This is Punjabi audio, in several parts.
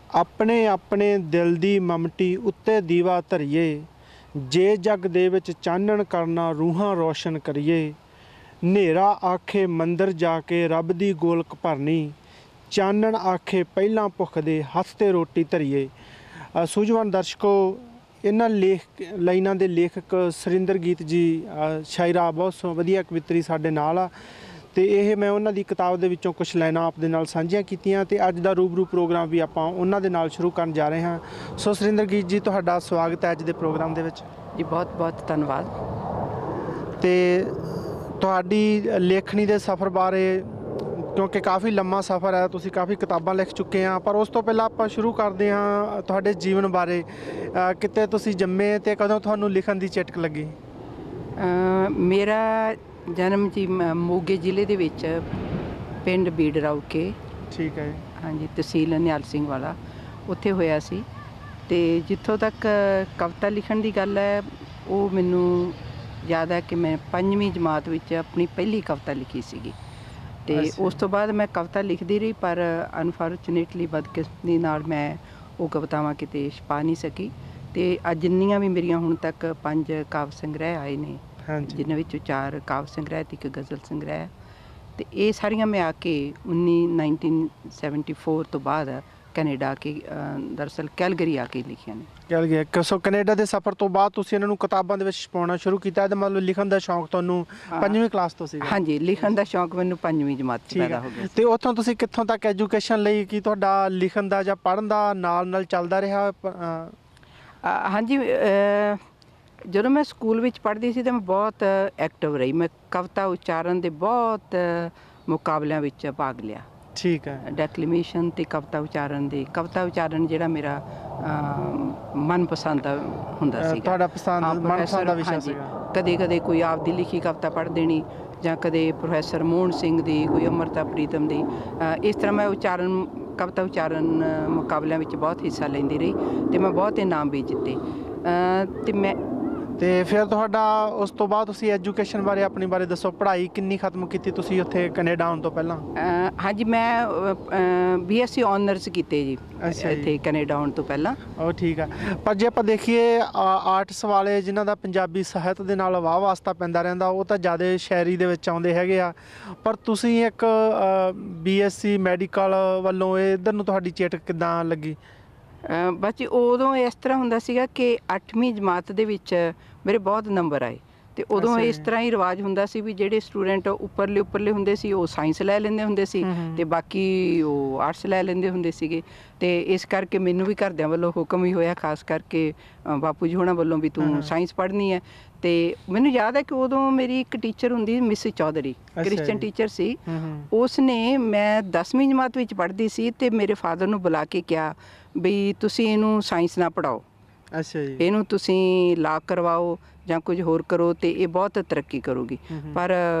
ਆਪਣੇ ਆਪਣੇ ਦਿਲ ਦੀ ਮਮਟੀ ਉੱਤੇ ਦੀਵਾ ਧਰੀਏ, ਜੇ ਜੱਗ ਦੇ ਵਿੱਚ ਚਾਨਣ ਕਰਨਾ ਰੂਹਾਂ ਰੋਸ਼ਨ ਕਰੀਏ। ਹਨੇਰਾ ਆਖੇ ਮੰਦਰ ਜਾ ਕੇ ਰੱਬ ਦੀ ਗੋਲਕ ਭਰਨੀ, ਚਾਨਣ ਆਖੇ ਪਹਿਲਾਂ ਭੁੱਖ ਦੇ ਹੱਥ 'ਤੇ ਰੋਟੀ ਧਰੀਏ। ਸੂਝਵਾਨ ਦਰਸ਼ਕੋ, ਇਹਨਾਂ ਲਾਈਨਾਂ ਦੇ ਲੇਖਕ ਸੁਰਿੰਦਰਜੀਤ ਜੀ ਸ਼ਾਇਰਾ ਬਹੁਤ ਵਧੀਆ ਕਵਿੱਤਰੀ ਸਾਡੇ ਨਾਲ ਆ, ਅਤੇ ਇਹ ਮੈਂ ਉਹਨਾਂ ਦੀ ਕਿਤਾਬ ਦੇ ਵਿੱਚੋਂ ਕੁਛ ਲਾਈਨਾਂ ਆਪ ਦੇ ਨਾਲ ਸਾਂਝੀਆਂ ਕੀਤੀਆਂ, ਅਤੇ ਅੱਜ ਦਾ ਰੂਬਰੂ ਪ੍ਰੋਗਰਾਮ ਵੀ ਆਪਾਂ ਉਹਨਾਂ ਦੇ ਨਾਲ ਸ਼ੁਰੂ ਕਰਨ ਜਾ ਰਹੇ ਹਾਂ। ਸੋ ਸੁਰਿੰਦਰਜੀਤ ਜੀ, ਤੁਹਾਡਾ ਸਵਾਗਤ ਹੈ ਅੱਜ ਦੇ ਪ੍ਰੋਗਰਾਮ ਦੇ ਵਿੱਚ ਜੀ। ਬਹੁਤ ਬਹੁਤ ਧੰਨਵਾਦ। ਅਤੇ ਤੁਹਾਡੀ ਲੇਖਣੀ ਦੇ ਸਫ਼ਰ ਬਾਰੇ, ਕਿਉਂਕਿ ਕਾਫੀ ਲੰਮਾ ਸਫ਼ਰ ਹੈ, ਤੁਸੀਂ ਕਾਫੀ ਕਿਤਾਬਾਂ ਲਿਖ ਚੁੱਕੇ ਹਾਂ, ਪਰ ਉਸ ਤੋਂ ਪਹਿਲਾਂ ਆਪਾਂ ਸ਼ੁਰੂ ਕਰਦੇ ਹਾਂ ਤੁਹਾਡੇ ਜੀਵਨ ਬਾਰੇ। ਕਿਤੇ ਤੁਸੀਂ ਜੰਮੇ ਅਤੇ ਕਦੋਂ ਤੁਹਾਨੂੰ ਲਿਖਣ ਦੀ ਚਟਕ ਲੱਗੀ? ਮੇਰਾ ਜਨਮ ਜੀ ਮੋਗੇ ਜ਼ਿਲ੍ਹੇ ਦੇ ਵਿੱਚ ਪਿੰਡ ਬੀੜ ਰਾਊਕੇ, ਠੀਕ ਹੈ, ਹਾਂਜੀ, ਤਹਿਸੀਲ ਨਿਹਾਲ ਸਿੰਘ ਵਾਲਾ, ਉੱਥੇ ਹੋਇਆ ਸੀ। ਅਤੇ ਜਿੱਥੋਂ ਤੱਕ ਕਵਿਤਾ ਲਿਖਣ ਦੀ ਗੱਲ ਹੈ, ਉਹ ਮੈਨੂੰ ਯਾਦ ਹੈ ਕਿ ਮੈਂ 5ਵੀਂ ਜਮਾਤ ਵਿੱਚ ਆਪਣੀ ਪਹਿਲੀ ਕਵਿਤਾ ਲਿਖੀ ਸੀਗੀ। ਅਤੇ ਉਸ ਤੋਂ ਬਾਅਦ ਮੈਂ ਕਵਿਤਾ ਲਿਖਦੀ ਰਹੀ, ਪਰ ਅਨਫੋਰਚੂਨੇਟਲੀ ਬਦਕਿਸਮਤੀ ਨਾਲ ਮੈਂ ਉਹ ਕਵਿਤਾਵਾਂ ਕਿਤੇ ਛਪਾ ਨਹੀਂ ਸਕੀ। ਅਤੇ ਅੱਜ ਜਿੰਨੀਆਂ ਵੀ ਮੇਰੀਆਂ ਹੁਣ ਤੱਕ 5 ਕਾਵਿ ਸੰਗ੍ਰਹਿ ਆਏ ਨੇ, ਜਿਨ੍ਹਾਂ ਵਿੱਚੋਂ 4 ਕਾਵਿ ਸੰਗ੍ਰਹਿ ਅਤੇ 1 ਗਜ਼ਲ ਸੰਗ੍ਰਹਿ, ਅਤੇ ਇਹ ਸਾਰੀਆਂ ਮੈਂ ਆ ਕੇ 1974 ਤੋਂ ਬਾਅਦ ਕੈਨੇਡਾ ਆ ਕੇ, ਦਰਅਸਲ ਕੈਲਗਰੀ ਆ ਕੇ ਲਿਖੀਆਂ ਨੇ। ਕੈਲਗਰੀ। ਸੋ ਕੈਨੇਡਾ ਦੇ ਸਫ਼ਰ ਤੋਂ ਬਾਅਦ ਤੁਸੀਂ ਇਹਨਾਂ ਨੂੰ ਕਿਤਾਬਾਂ ਦੇ ਵਿੱਚ ਛਪਾਉਣਾ ਸ਼ੁਰੂ ਕੀਤਾ। ਇਹਦਾ ਮਤਲਬ ਲਿਖਣ ਦਾ ਸ਼ੌਂਕ ਤੁਹਾਨੂੰ 5ਵੀਂ ਕਲਾਸ ਤੋਂ ਸੀਗਾ? ਹਾਂਜੀ, ਲਿਖਣ ਦਾ ਸ਼ੌਂਕ ਮੈਨੂੰ 5ਵੀਂ ਜਮਾਤ 'ਚ ਪੈਦਾ ਹੋ ਗਿਆ। ਅਤੇ ਉੱਥੋਂ ਤੁਸੀਂ ਕਿੱਥੋਂ ਤੱਕ ਐਜੂਕੇਸ਼ਨ ਲਈ, ਕੀ ਤੁਹਾਡਾ ਲਿਖਣ ਦਾ ਜਾਂ ਪੜ੍ਹਨ ਦਾ ਨਾਲ ਚੱਲਦਾ ਰਿਹਾ? ਹਾਂਜੀ, ਜਦੋਂ ਮੈਂ ਸਕੂਲ ਵਿੱਚ ਪੜ੍ਹਦੀ ਸੀ ਤਾਂ ਮੈਂ ਬਹੁਤ ਐਕਟਿਵ ਰਹੀ। ਮੈਂ ਕਵਿਤਾ ਉਚਾਰਨ ਦੇ ਬਹੁਤ ਮੁਕਾਬਲਿਆਂ ਵਿੱਚ ਭਾਗ ਲਿਆ। ਠੀਕ ਹੈ। ਡੈਕਲੇਮੇਸ਼ਨ ਅਤੇ ਕਵਿਤਾ ਉਚਾਰਨ ਜਿਹੜਾ ਮੇਰਾ ਮਨਪਸੰਦ ਹੁੰਦਾ ਸੀ। ਤੁਹਾਡਾ ਮਨਪਸੰਦ ਦਾ ਵਿਸ਼ਾ ਸੀਗਾ? ਕਦੇ ਕੋਈ ਆਪਦੀ ਲਿਖੀ ਕਵਿਤਾ ਪੜ੍ਹ ਦੇਣੀ, ਜਾਂ ਕਦੇ ਪ੍ਰੋਫੈਸਰ ਮੋਹਨ ਸਿੰਘ ਦੀ, ਕੋਈ ਅੰਮ੍ਰਿਤਾ ਪ੍ਰੀਤਮ ਦੀ। ਇਸ ਤਰ੍ਹਾਂ ਮੈਂ ਕਵਿਤਾ ਉਚਾਰਨ ਮੁਕਾਬਲਿਆਂ ਵਿੱਚ ਬਹੁਤ ਹਿੱਸਾ ਲੈਂਦੀ ਰਹੀ, ਅਤੇ ਮੈਂ ਬਹੁਤ ਇਨਾਮ ਵੀ ਜਿੱਤੇ। ਅਤੇ ਫਿਰ ਤੁਹਾਡਾ ਉਸ ਤੋਂ ਬਾਅਦ ਤੁਸੀਂ ਐਜੂਕੇਸ਼ਨ ਬਾਰੇ, ਆਪਣੀ ਬਾਰੇ ਦੱਸੋ। ਪੜ੍ਹਾਈ ਕਿੰਨੀ ਖਤਮ ਕੀਤੀ ਤੁਸੀਂ ਉੱਥੇ ਕੈਨੇਡਾ ਆਉਣ ਤੋਂ ਪਹਿਲਾਂ? ਹਾਂਜੀ, ਮੈਂ BSc ਆਨਰਸ ਕੀਤੇ ਜੀ ਇੱਥੇ ਕੈਨੇਡਾ ਆਉਣ ਤੋਂ ਪਹਿਲਾਂ। ਉਹ ਠੀਕ ਆ। ਪਰ ਜੇ ਆਪਾਂ ਦੇਖੀਏ, ਆਰਟਸ ਵਾਲੇ ਜਿਨ੍ਹਾਂ ਦਾ ਪੰਜਾਬੀ ਸਾਹਿਤ ਦੇ ਨਾਲ ਵਾਹ ਵਾਸਤਾ ਪੈਂਦਾ ਰਹਿੰਦਾ, ਉਹ ਤਾਂ ਜ਼ਿਆਦਾ ਸ਼ਾਇਰੀ ਦੇ ਵਿੱਚ ਆਉਂਦੇ ਹੈਗੇ ਆ, ਪਰ ਤੁਸੀਂ ਇੱਕ BSc ਮੈਡੀਕਲ ਵੱਲੋਂ ਇੱਧਰ ਨੂੰ ਤੁਹਾਡੀ ਚੇਟਕ ਕਿੱਦਾਂ ਲੱਗੀ? ਬਸ ਜੀ, ਉਦੋਂ ਇਸ ਤਰ੍ਹਾਂ ਹੁੰਦਾ ਸੀਗਾ ਕਿ 8ਵੀਂ ਜਮਾਤ ਦੇ ਵਿੱਚ ਮੇਰੇ ਬਹੁਤ ਨੰਬਰ ਆਏ, ਅਤੇ ਉਦੋਂ ਇਸ ਤਰ੍ਹਾਂ ਹੀ ਰਿਵਾਜ ਹੁੰਦਾ ਸੀ ਵੀ ਜਿਹੜੇ ਸਟੂਡੈਂਟ ਉੱਪਰਲੇ ਹੁੰਦੇ ਸੀ ਉਹ ਸਾਇੰਸ ਲੈ ਲੈਂਦੇ ਹੁੰਦੇ ਸੀ, ਅਤੇ ਬਾਕੀ ਉਹ ਆਰਟਸ ਲੈ ਲੈਂਦੇ ਹੁੰਦੇ ਸੀਗੇ। ਅਤੇ ਇਸ ਕਰਕੇ ਮੈਨੂੰ ਵੀ ਘਰਦਿਆਂ ਵੱਲੋਂ ਹੁਕਮ ਹੀ ਹੋਇਆ, ਖਾਸ ਕਰਕੇ ਬਾਪੂ ਜੀ ਹੋਣਾ ਵੱਲੋਂ, ਵੀ ਤੂੰ ਸਾਇੰਸ ਪੜ੍ਹਨੀ ਹੈ। ਅਤੇ ਮੈਨੂੰ ਯਾਦ ਹੈ ਕਿ ਉਦੋਂ ਮੇਰੀ ਇੱਕ ਟੀਚਰ ਹੁੰਦੀ, ਮਿਸ ਚੌਧਰੀ, ਕ੍ਰਿਸਚਨ ਟੀਚਰ ਸੀ। ਉਸ ਨੇ, ਮੈਂ 10ਵੀਂ ਜਮਾਤ ਵਿੱਚ ਪੜ੍ਹਦੀ ਸੀ, ਅਤੇ ਮੇਰੇ ਫਾਦਰ ਨੂੰ ਬੁਲਾ ਕੇ ਕਿਹਾ ਵੀ ਤੁਸੀਂ ਇਹਨੂੰ ਸਾਇੰਸ ਨਾ ਪੜ੍ਹਾਓ, ਅੱਛਾ ਜੀ, ਇਹਨੂੰ ਤੁਸੀਂ ਲਾ ਕਰਵਾਓ ਜਾਂ ਕੁਝ ਹੋਰ ਕਰੋ, ਅਤੇ ਇਹ ਬਹੁਤ ਤਰੱਕੀ ਕਰੂਗੀ। ਪਰ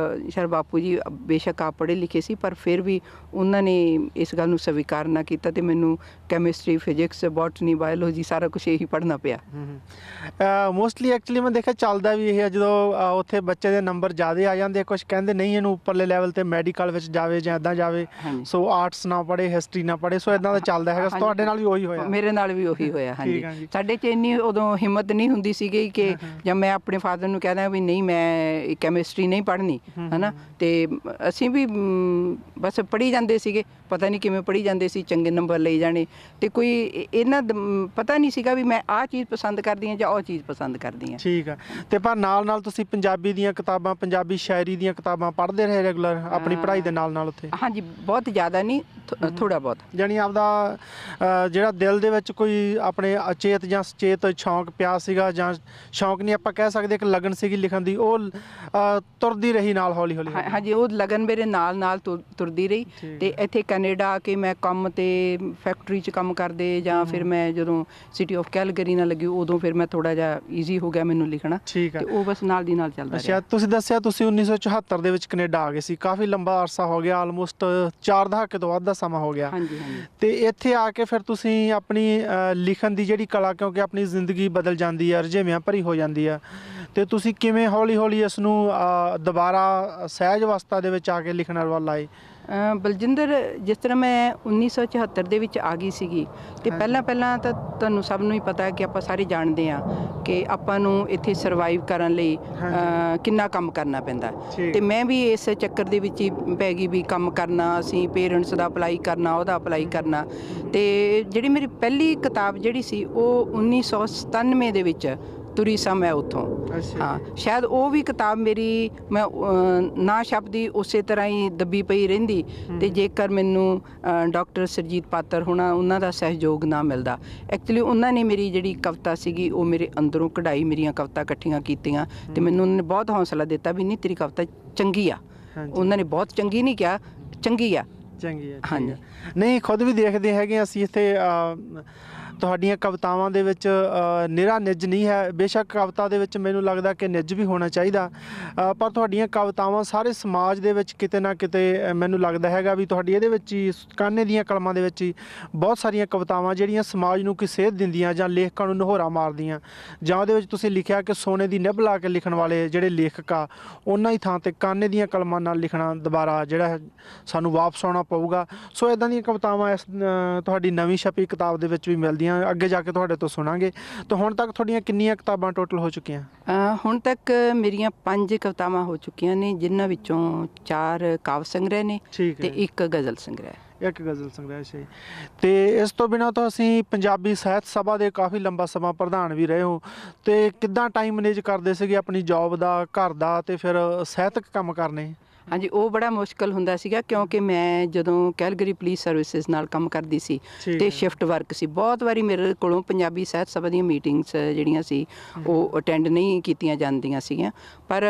ਸ਼ਾਇਦ ਬਾਪੂ ਜੀ ਬੇਸ਼ੱਕ ਆਪ ਪੜ੍ਹੇ ਲਿਖੇ ਸੀ, ਪਰ ਫਿਰ ਵੀ ਉਹਨਾਂ ਨੇ ਇਸ ਗੱਲ ਨੂੰ ਸਵੀਕਾਰ ਨਾ ਕੀਤਾ, ਅਤੇ ਮੈਨੂੰ ਕੈਮਿਸਟਰੀ, ਫਿਜ਼ਿਕਸ, ਬੋਟਨੀ, ਬਾਇਓਲੋਜੀ ਸਾਰਾ ਕੁਛ ਇਹੀ ਪੜ੍ਹਨਾ ਪਿਆ। ਮੋਸਟਲੀ ਐਕਚੁਅਲੀ ਮੈਂ ਦੇਖਿਆ ਚੱਲਦਾ ਵੀ ਇਹ ਹੈ, ਜਦੋਂ ਉੱਥੇ ਬੱਚੇ ਦੇ ਨੰਬਰ ਜ਼ਿਆਦਾ ਆ ਜਾਂਦੇ, ਕੁਛ ਕਹਿੰਦੇ ਨਹੀਂ ਇਹਨੂੰ ਉੱਪਰਲੇ ਲੈਵਲ 'ਤੇ ਮੈਡੀਕਲ ਵਿੱਚ ਜਾਵੇ ਜਾਂ ਇੱਦਾਂ ਜਾਵੇ, ਸੋ ਆਰਟਸ ਨਾ ਪੜ੍ਹੇ, ਹਿਸਟਰੀ ਨਾ ਪੜ੍ਹੇ, ਸੋ ਇੱਦਾਂ ਦਾ ਚੱਲਦਾ ਹੈਗਾ। ਤੁਹਾਡੇ ਨਾਲ ਵੀ ਉਹੀ ਹੋਇਆ? ਮੇਰੇ ਨਾਲ ਵੀ ਉਹੀ ਹੋਇਆ, ਹਾਂਜੀ। ਸਾਡੇ 'ਚ ਇੰਨੀ ਉਦੋਂ ਹਿੰਮਤ ਨਹੀਂ ਹੁੰਦੀ ਸੀਗੀ ਕਿ ਜਾਂ ਮੈਂ ਆਪਣੇ ਫਾਦਰ ਨੂੰ ਕਹਿਦਾ ਵੀ ਨਹੀਂ, ਮੈਂ ਕੈਮਿਸਟਰੀ ਨਹੀਂ ਪੜ੍ਹਨੀ, ਹੈ ਨਾ। ਅਤੇ ਅਸੀਂ ਵੀ ਬਸ ਪੜ੍ਹੀ ਜਾਂਦੇ ਸੀਗੇ, ਪਤਾ ਨਹੀਂ ਕਿਵੇਂ ਪੜ੍ਹੀ ਜਾਂਦੇ ਸੀ, ਚੰਗੇ ਨੰਬਰ ਲਈ ਜਾਣੇ, ਅਤੇ ਕੋਈ ਇਹਨਾਂ ਪਤਾ ਨਹੀਂ ਸੀਗਾ ਵੀ ਮੈਂ ਆਹ ਚੀਜ਼ ਪਸੰਦ ਕਰਦੀ ਹਾਂ ਜਾਂ ਉਹ ਚੀਜ਼ ਪਸੰਦ ਕਰਦੀ ਹਾਂ। ਠੀਕ ਆ। ਅਤੇ ਪਰ ਨਾਲ ਤੁਸੀਂ ਪੰਜਾਬੀ ਦੀਆਂ ਕਿਤਾਬਾਂ, ਪੰਜਾਬੀ ਸ਼ਾਇਰੀ ਦੀਆਂ ਕਿਤਾਬਾਂ ਪੜ੍ਹਦੇ ਰਹੇ ਰੈਗੂਲਰ ਆਪਣੀ ਪੜ੍ਹਾਈ ਦੇ ਨਾਲ ਉੱਥੇ? ਹਾਂਜੀ, ਬਹੁਤ ਜ਼ਿਆਦਾ ਨਹੀਂ, ਥੋੜ੍ਹਾ ਬਹੁਤ। ਜਾਣੀ ਆਪਦਾ ਜਿਹੜਾ ਦਿਲ ਦੇ ਵਿੱਚ ਕੋਈ ਆਪਣੇ ਅਚੇਤ ਜਾਂ ਸੁਚੇਤ ਸ਼ੌਂਕ ਪਿਆ ਸੀਗਾ, ਜਾਂ ਸ਼ੌਂਕ ਨਹੀਂ ਆਪਾਂ ਕਹਿ ਸਕਦੇ, ਇੱਕ ਲਗਨ ਸੀਗੀ ਲਿਖਣ ਦੀ, ਉਹ ਤੁਰਦੀ ਰਹੀ ਨਾਲ ਹੌਲੀ ਹੌਲੀ? ਹਾਂਜੀ, ਉਹ ਲਗਨ ਮੇਰੇ ਨਾਲ ਤੁਰਦੀ ਰਹੀ। ਅਤੇ ਇੱਥੇ ਕੈਨੇਡਾ ਆ ਕੇ ਮੈਂ ਕੰਮ 'ਤੇ ਫੈਕਟਰੀ 'ਚ ਕੰਮ ਕਰਦੇ, ਜਾਂ ਫਿਰ ਮੈਂ ਜਦੋਂ ਸਿਟੀ ਆਫ ਕੈਲਗਰੀ ਨਾਲ ਲੱਗੀ, ਉਦੋਂ ਫਿਰ ਮੈਂ ਥੋੜ੍ਹਾ ਜਿਹਾ ਈਜ਼ੀ ਹੋ ਗਿਆ ਮੈਨੂੰ ਲਿਖਣਾ। ਠੀਕ ਹੈ। ਅਤੇ ਉਹ ਬਸ ਨਾਲ ਦੀ ਨਾਲ ਚੱਲਦਾ ਰਿਹਾ। ਅੱਛਾ, ਤੁਸੀਂ ਦੱਸਿਆ ਤੁਸੀਂ 1974 ਦੇ ਵਿੱਚ ਕੈਨੇਡਾ ਆ ਗਏ ਸੀ, ਕਾਫੀ ਲੰਬਾ ਅਰਸਾ ਹੋ ਗਿਆ, ਆਲਮੋਸਟ 4 ਦਹਾਕੇ ਤੋਂ ਵੱਧ ਦਾ ਸਮਾਂ ਹੋ ਗਿਆ। ਹਾਂਜੀ। ਅਤੇ ਇੱਥੇ ਆ ਕੇ ਫਿਰ ਤੁਸੀਂ ਆਪਣੀ ਲਿਖਣ ਦੀ ਜਿਹੜੀ ਕਲਾ, ਕਿਉਂਕਿ ਆਪਣੀ ਜ਼ਿੰਦਗੀ ਬਦਲ ਜਾਂਦੀ ਹੈ, ਰੁਝੇਵਿਆਂ ਭਰੀ ਹੋ ਜਾਂਦੀ ਆ, ਤੇ ਤੁਸੀਂ ਕਿਵੇਂ ਹੌਲੀ-ਹੌਲੀ ਇਸ ਨੂੰ ਦੁਬਾਰਾ ਸਹਿਜ ਅਵਸਥਾ ਦੇ ਵਿੱਚ ਆ ਕੇ ਲਿਖਣ ਵੱਲ ਆਏ? ਬਲਜਿੰਦਰ, ਜਿਸ ਤਰ੍ਹਾਂ ਮੈਂ 1974 ਦੇ ਵਿੱਚ ਆ ਗਈ ਸੀਗੀ ਤੇ ਪਹਿਲਾਂ ਤਾਂ ਤੁਹਾਨੂੰ ਸਭ ਨੂੰ ਹੀ ਪਤਾ ਹੈ ਕਿ ਆਪਾਂ ਸਾਰੇ ਜਾਣਦੇ ਹਾਂ ਕਿ ਆਪਾਂ ਨੂੰ ਇੱਥੇ ਸਰਵਾਈਵ ਕਰਨ ਲਈ ਕਿੰਨਾ ਕੰਮ ਕਰਨਾ ਪੈਂਦਾ। ਤੇ ਮੈਂ ਵੀ ਇਸ ਚੱਕਰ ਦੇ ਵਿੱਚ ਹੀ ਪੈ ਗਈ ਵੀ ਕੰਮ ਕਰਨਾ, ਅਸੀਂ ਪੇਰੈਂਟਸ ਦਾ ਅਪਲਾਈ ਕਰਨਾ, ਉਹਦਾ ਅਪਲਾਈ ਕਰਨਾ। ਤੇ ਜਿਹੜੀ ਮੇਰੀ ਪਹਿਲੀ ਕਿਤਾਬ ਜਿਹੜੀ ਸੀ ਉਹ 1997 ਦੇ ਵਿੱਚ ਤੁਰੀ ਸਾਂ ਮੈਂ ਉੱਥੋਂ। ਹਾਂ, ਸ਼ਾਇਦ ਉਹ ਵੀ ਕਿਤਾਬ ਮੇਰੀ ਮੈਂ ਨਾ ਛਪਦੀ ਉਸੇ ਤਰ੍ਹਾਂ ਹੀ ਦੱਬੀ ਪਈ ਰਹਿੰਦੀ ਤੇ ਜੇਕਰ ਮੈਨੂੰ ਡਾਕਟਰ ਸਰਜੀਤ ਪਾਤਰ ਹੋਣਾ ਉਹਨਾਂ ਦਾ ਸਹਿਯੋਗ ਨਾ ਮਿਲਦਾ। ਐਕਚੁਅਲੀ ਉਹਨਾਂ ਨੇ ਮੇਰੀ ਜਿਹੜੀ ਕਵਿਤਾ ਸੀਗੀ ਉਹ ਮੇਰੇ ਅੰਦਰੋਂ ਕਢਾਈ, ਮੇਰੀਆਂ ਕਵਿਤਾ ਇਕੱਠੀਆਂ ਕੀਤੀਆਂ ਤੇ ਮੈਨੂੰ ਉਹਨਾਂ ਨੇ ਬਹੁਤ ਹੌਸਲਾ ਦਿੱਤਾ ਵੀ ਨਹੀਂ, ਤੇਰੀ ਕਵਿਤਾ ਚੰਗੀ ਆ। ਉਹਨਾਂ ਨੇ ਬਹੁਤ ਚੰਗੀ ਨਹੀਂ ਕਿਹਾ, ਚੰਗੀ ਆ। ਹਾਂਜੀ, ਨਹੀਂ ਖੁਦ ਵੀ ਦੇਖਦੇ ਹੈਗੇ ਅਸੀਂ ਇੱਥੇ ਤੁਹਾਡੀਆਂ ਕਵਿਤਾਵਾਂ ਦੇ ਵਿੱਚ ਨਿਰਾ ਨਿੱਜ ਨਹੀਂ ਹੈ। ਬੇਸ਼ੱਕ ਕਵਿਤਾ ਦੇ ਵਿੱਚ ਮੈਨੂੰ ਲੱਗਦਾ ਕਿ ਨਿੱਜ ਵੀ ਹੋਣਾ ਚਾਹੀਦਾ, ਪਰ ਤੁਹਾਡੀਆਂ ਕਵਿਤਾਵਾਂ ਸਾਰੇ ਸਮਾਜ ਦੇ ਵਿੱਚ ਕਿਤੇ ਨਾ ਕਿਤੇ ਮੈਨੂੰ ਲੱਗਦਾ ਹੈਗਾ ਵੀ ਤੁਹਾਡੀ ਇਹਦੇ ਵਿੱਚ ਹੀ ਕਾਨੇ ਦੀਆਂ ਕਲਮਾਂ ਦੇ ਵਿੱਚ ਹੀ ਬਹੁਤ ਸਾਰੀਆਂ ਕਵਿਤਾਵਾਂ ਜਿਹੜੀਆਂ ਸਮਾਜ ਨੂੰ ਕੋਈ ਸੇਧ ਦਿੰਦੀਆਂ ਜਾਂ ਲੇਖਕਾਂ ਨੂੰ ਨਹੋਰਾ ਮਾਰਦੀਆਂ। ਜਾਂ ਉਹਦੇ ਵਿੱਚ ਤੁਸੀਂ ਲਿਖਿਆ ਕਿ ਸੋਨੇ ਦੀ ਨਿੱਭ ਲਾ ਕੇ ਲਿਖਣ ਵਾਲੇ ਜਿਹੜੇ ਲੇਖਕ ਆ ਉਹਨਾਂ ਹੀ ਥਾਂ 'ਤੇ ਕਾਨੇ ਦੀਆਂ ਕਲਮਾਂ ਨਾਲ ਲਿਖਣਾ ਦੁਬਾਰਾ ਜਿਹੜਾ ਸਾਨੂੰ ਵਾਪਸ ਆਉਣਾ ਪਊਗਾ। ਸੋ ਇੱਦਾਂ ਦੀਆਂ ਕਵਿਤਾਵਾਂ ਇਸ ਤੁਹਾਡੀ ਨਵੀਂ ਛਪੀ ਕਿਤਾਬ ਦੇ ਵਿੱਚ ਵੀ ਮਿਲਦੀਆਂ, ਅੱਗੇ ਜਾ ਕੇ ਤੁਹਾਡੇ ਤੋਂ ਸੁਣਾਂਗੇ। ਤਾਂ ਹੁਣ ਤੱਕ ਤੁਹਾਡੀਆਂ ਕਿੰਨੀਆਂ ਕਿਤਾਬਾਂ ਟੋਟਲ ਹੋ ਚੁੱਕੀਆਂ? ਹੁਣ ਤੱਕ ਮੇਰੀਆਂ 5 ਕਵਿਤਾਵਾਂ ਹੋ ਚੁੱਕੀਆਂ ਨੇ, ਜਿਨ੍ਹਾਂ ਵਿੱਚੋਂ 4 ਕਾਵਿ ਸੰਗ੍ਰਹਿ ਨੇ ਤੇ 1 ਗਜ਼ਲ ਸੰਗ੍ਰਹਿ। ਇੱਕ ਗਜ਼ਲ ਸੰਗ੍ਰਹਿ ਸੀ। ਤੇ ਇਸ ਤੋਂ ਬਿਨਾਂ ਤਾਂ ਅਸੀਂ ਪੰਜਾਬੀ ਸਾਹਿਤ ਸਭਾ ਦੇ ਕਾਫੀ ਲੰਬਾ ਸਮਾਂ ਪ੍ਰਧਾਨ ਵੀ ਰਹੇ ਹੋ, ਤੇ ਕਿੱਦਾਂ ਟਾਈਮ ਮੈਨੇਜ ਕਰਦੇ ਸੀਗੇ ਆਪਣੀ ਜੌਬ ਦਾ, ਘਰ ਦਾ ਤੇ ਫਿਰ ਸਾਹਿਤਕ ਕੰਮ ਕਰਨੇ? ਹਾਂਜੀ, ਉਹ ਬੜਾ ਮੁਸ਼ਕਲ ਹੁੰਦਾ ਸੀਗਾ ਕਿਉਂਕਿ ਮੈਂ ਜਦੋਂ ਕੈਲਗਰੀ ਪੁਲਿਸ ਸਰਵਿਸਿਜ਼ ਨਾਲ ਕੰਮ ਕਰਦੀ ਸੀ ਤੇ ਸ਼ਿਫਟ ਵਰਕ ਸੀ। ਬਹੁਤ ਵਾਰੀ ਮੇਰੇ ਕੋਲੋਂ ਪੰਜਾਬੀ ਸਾਹਿਤ ਸਭਾ ਦੀਆਂ ਮੀਟਿੰਗਸ ਜਿਹੜੀਆਂ ਸੀ ਉਹ ਅਟੈਂਡ ਨਹੀਂ ਕੀਤੀਆਂ ਜਾਂਦੀਆਂ ਸੀਗੀਆਂ, ਪਰ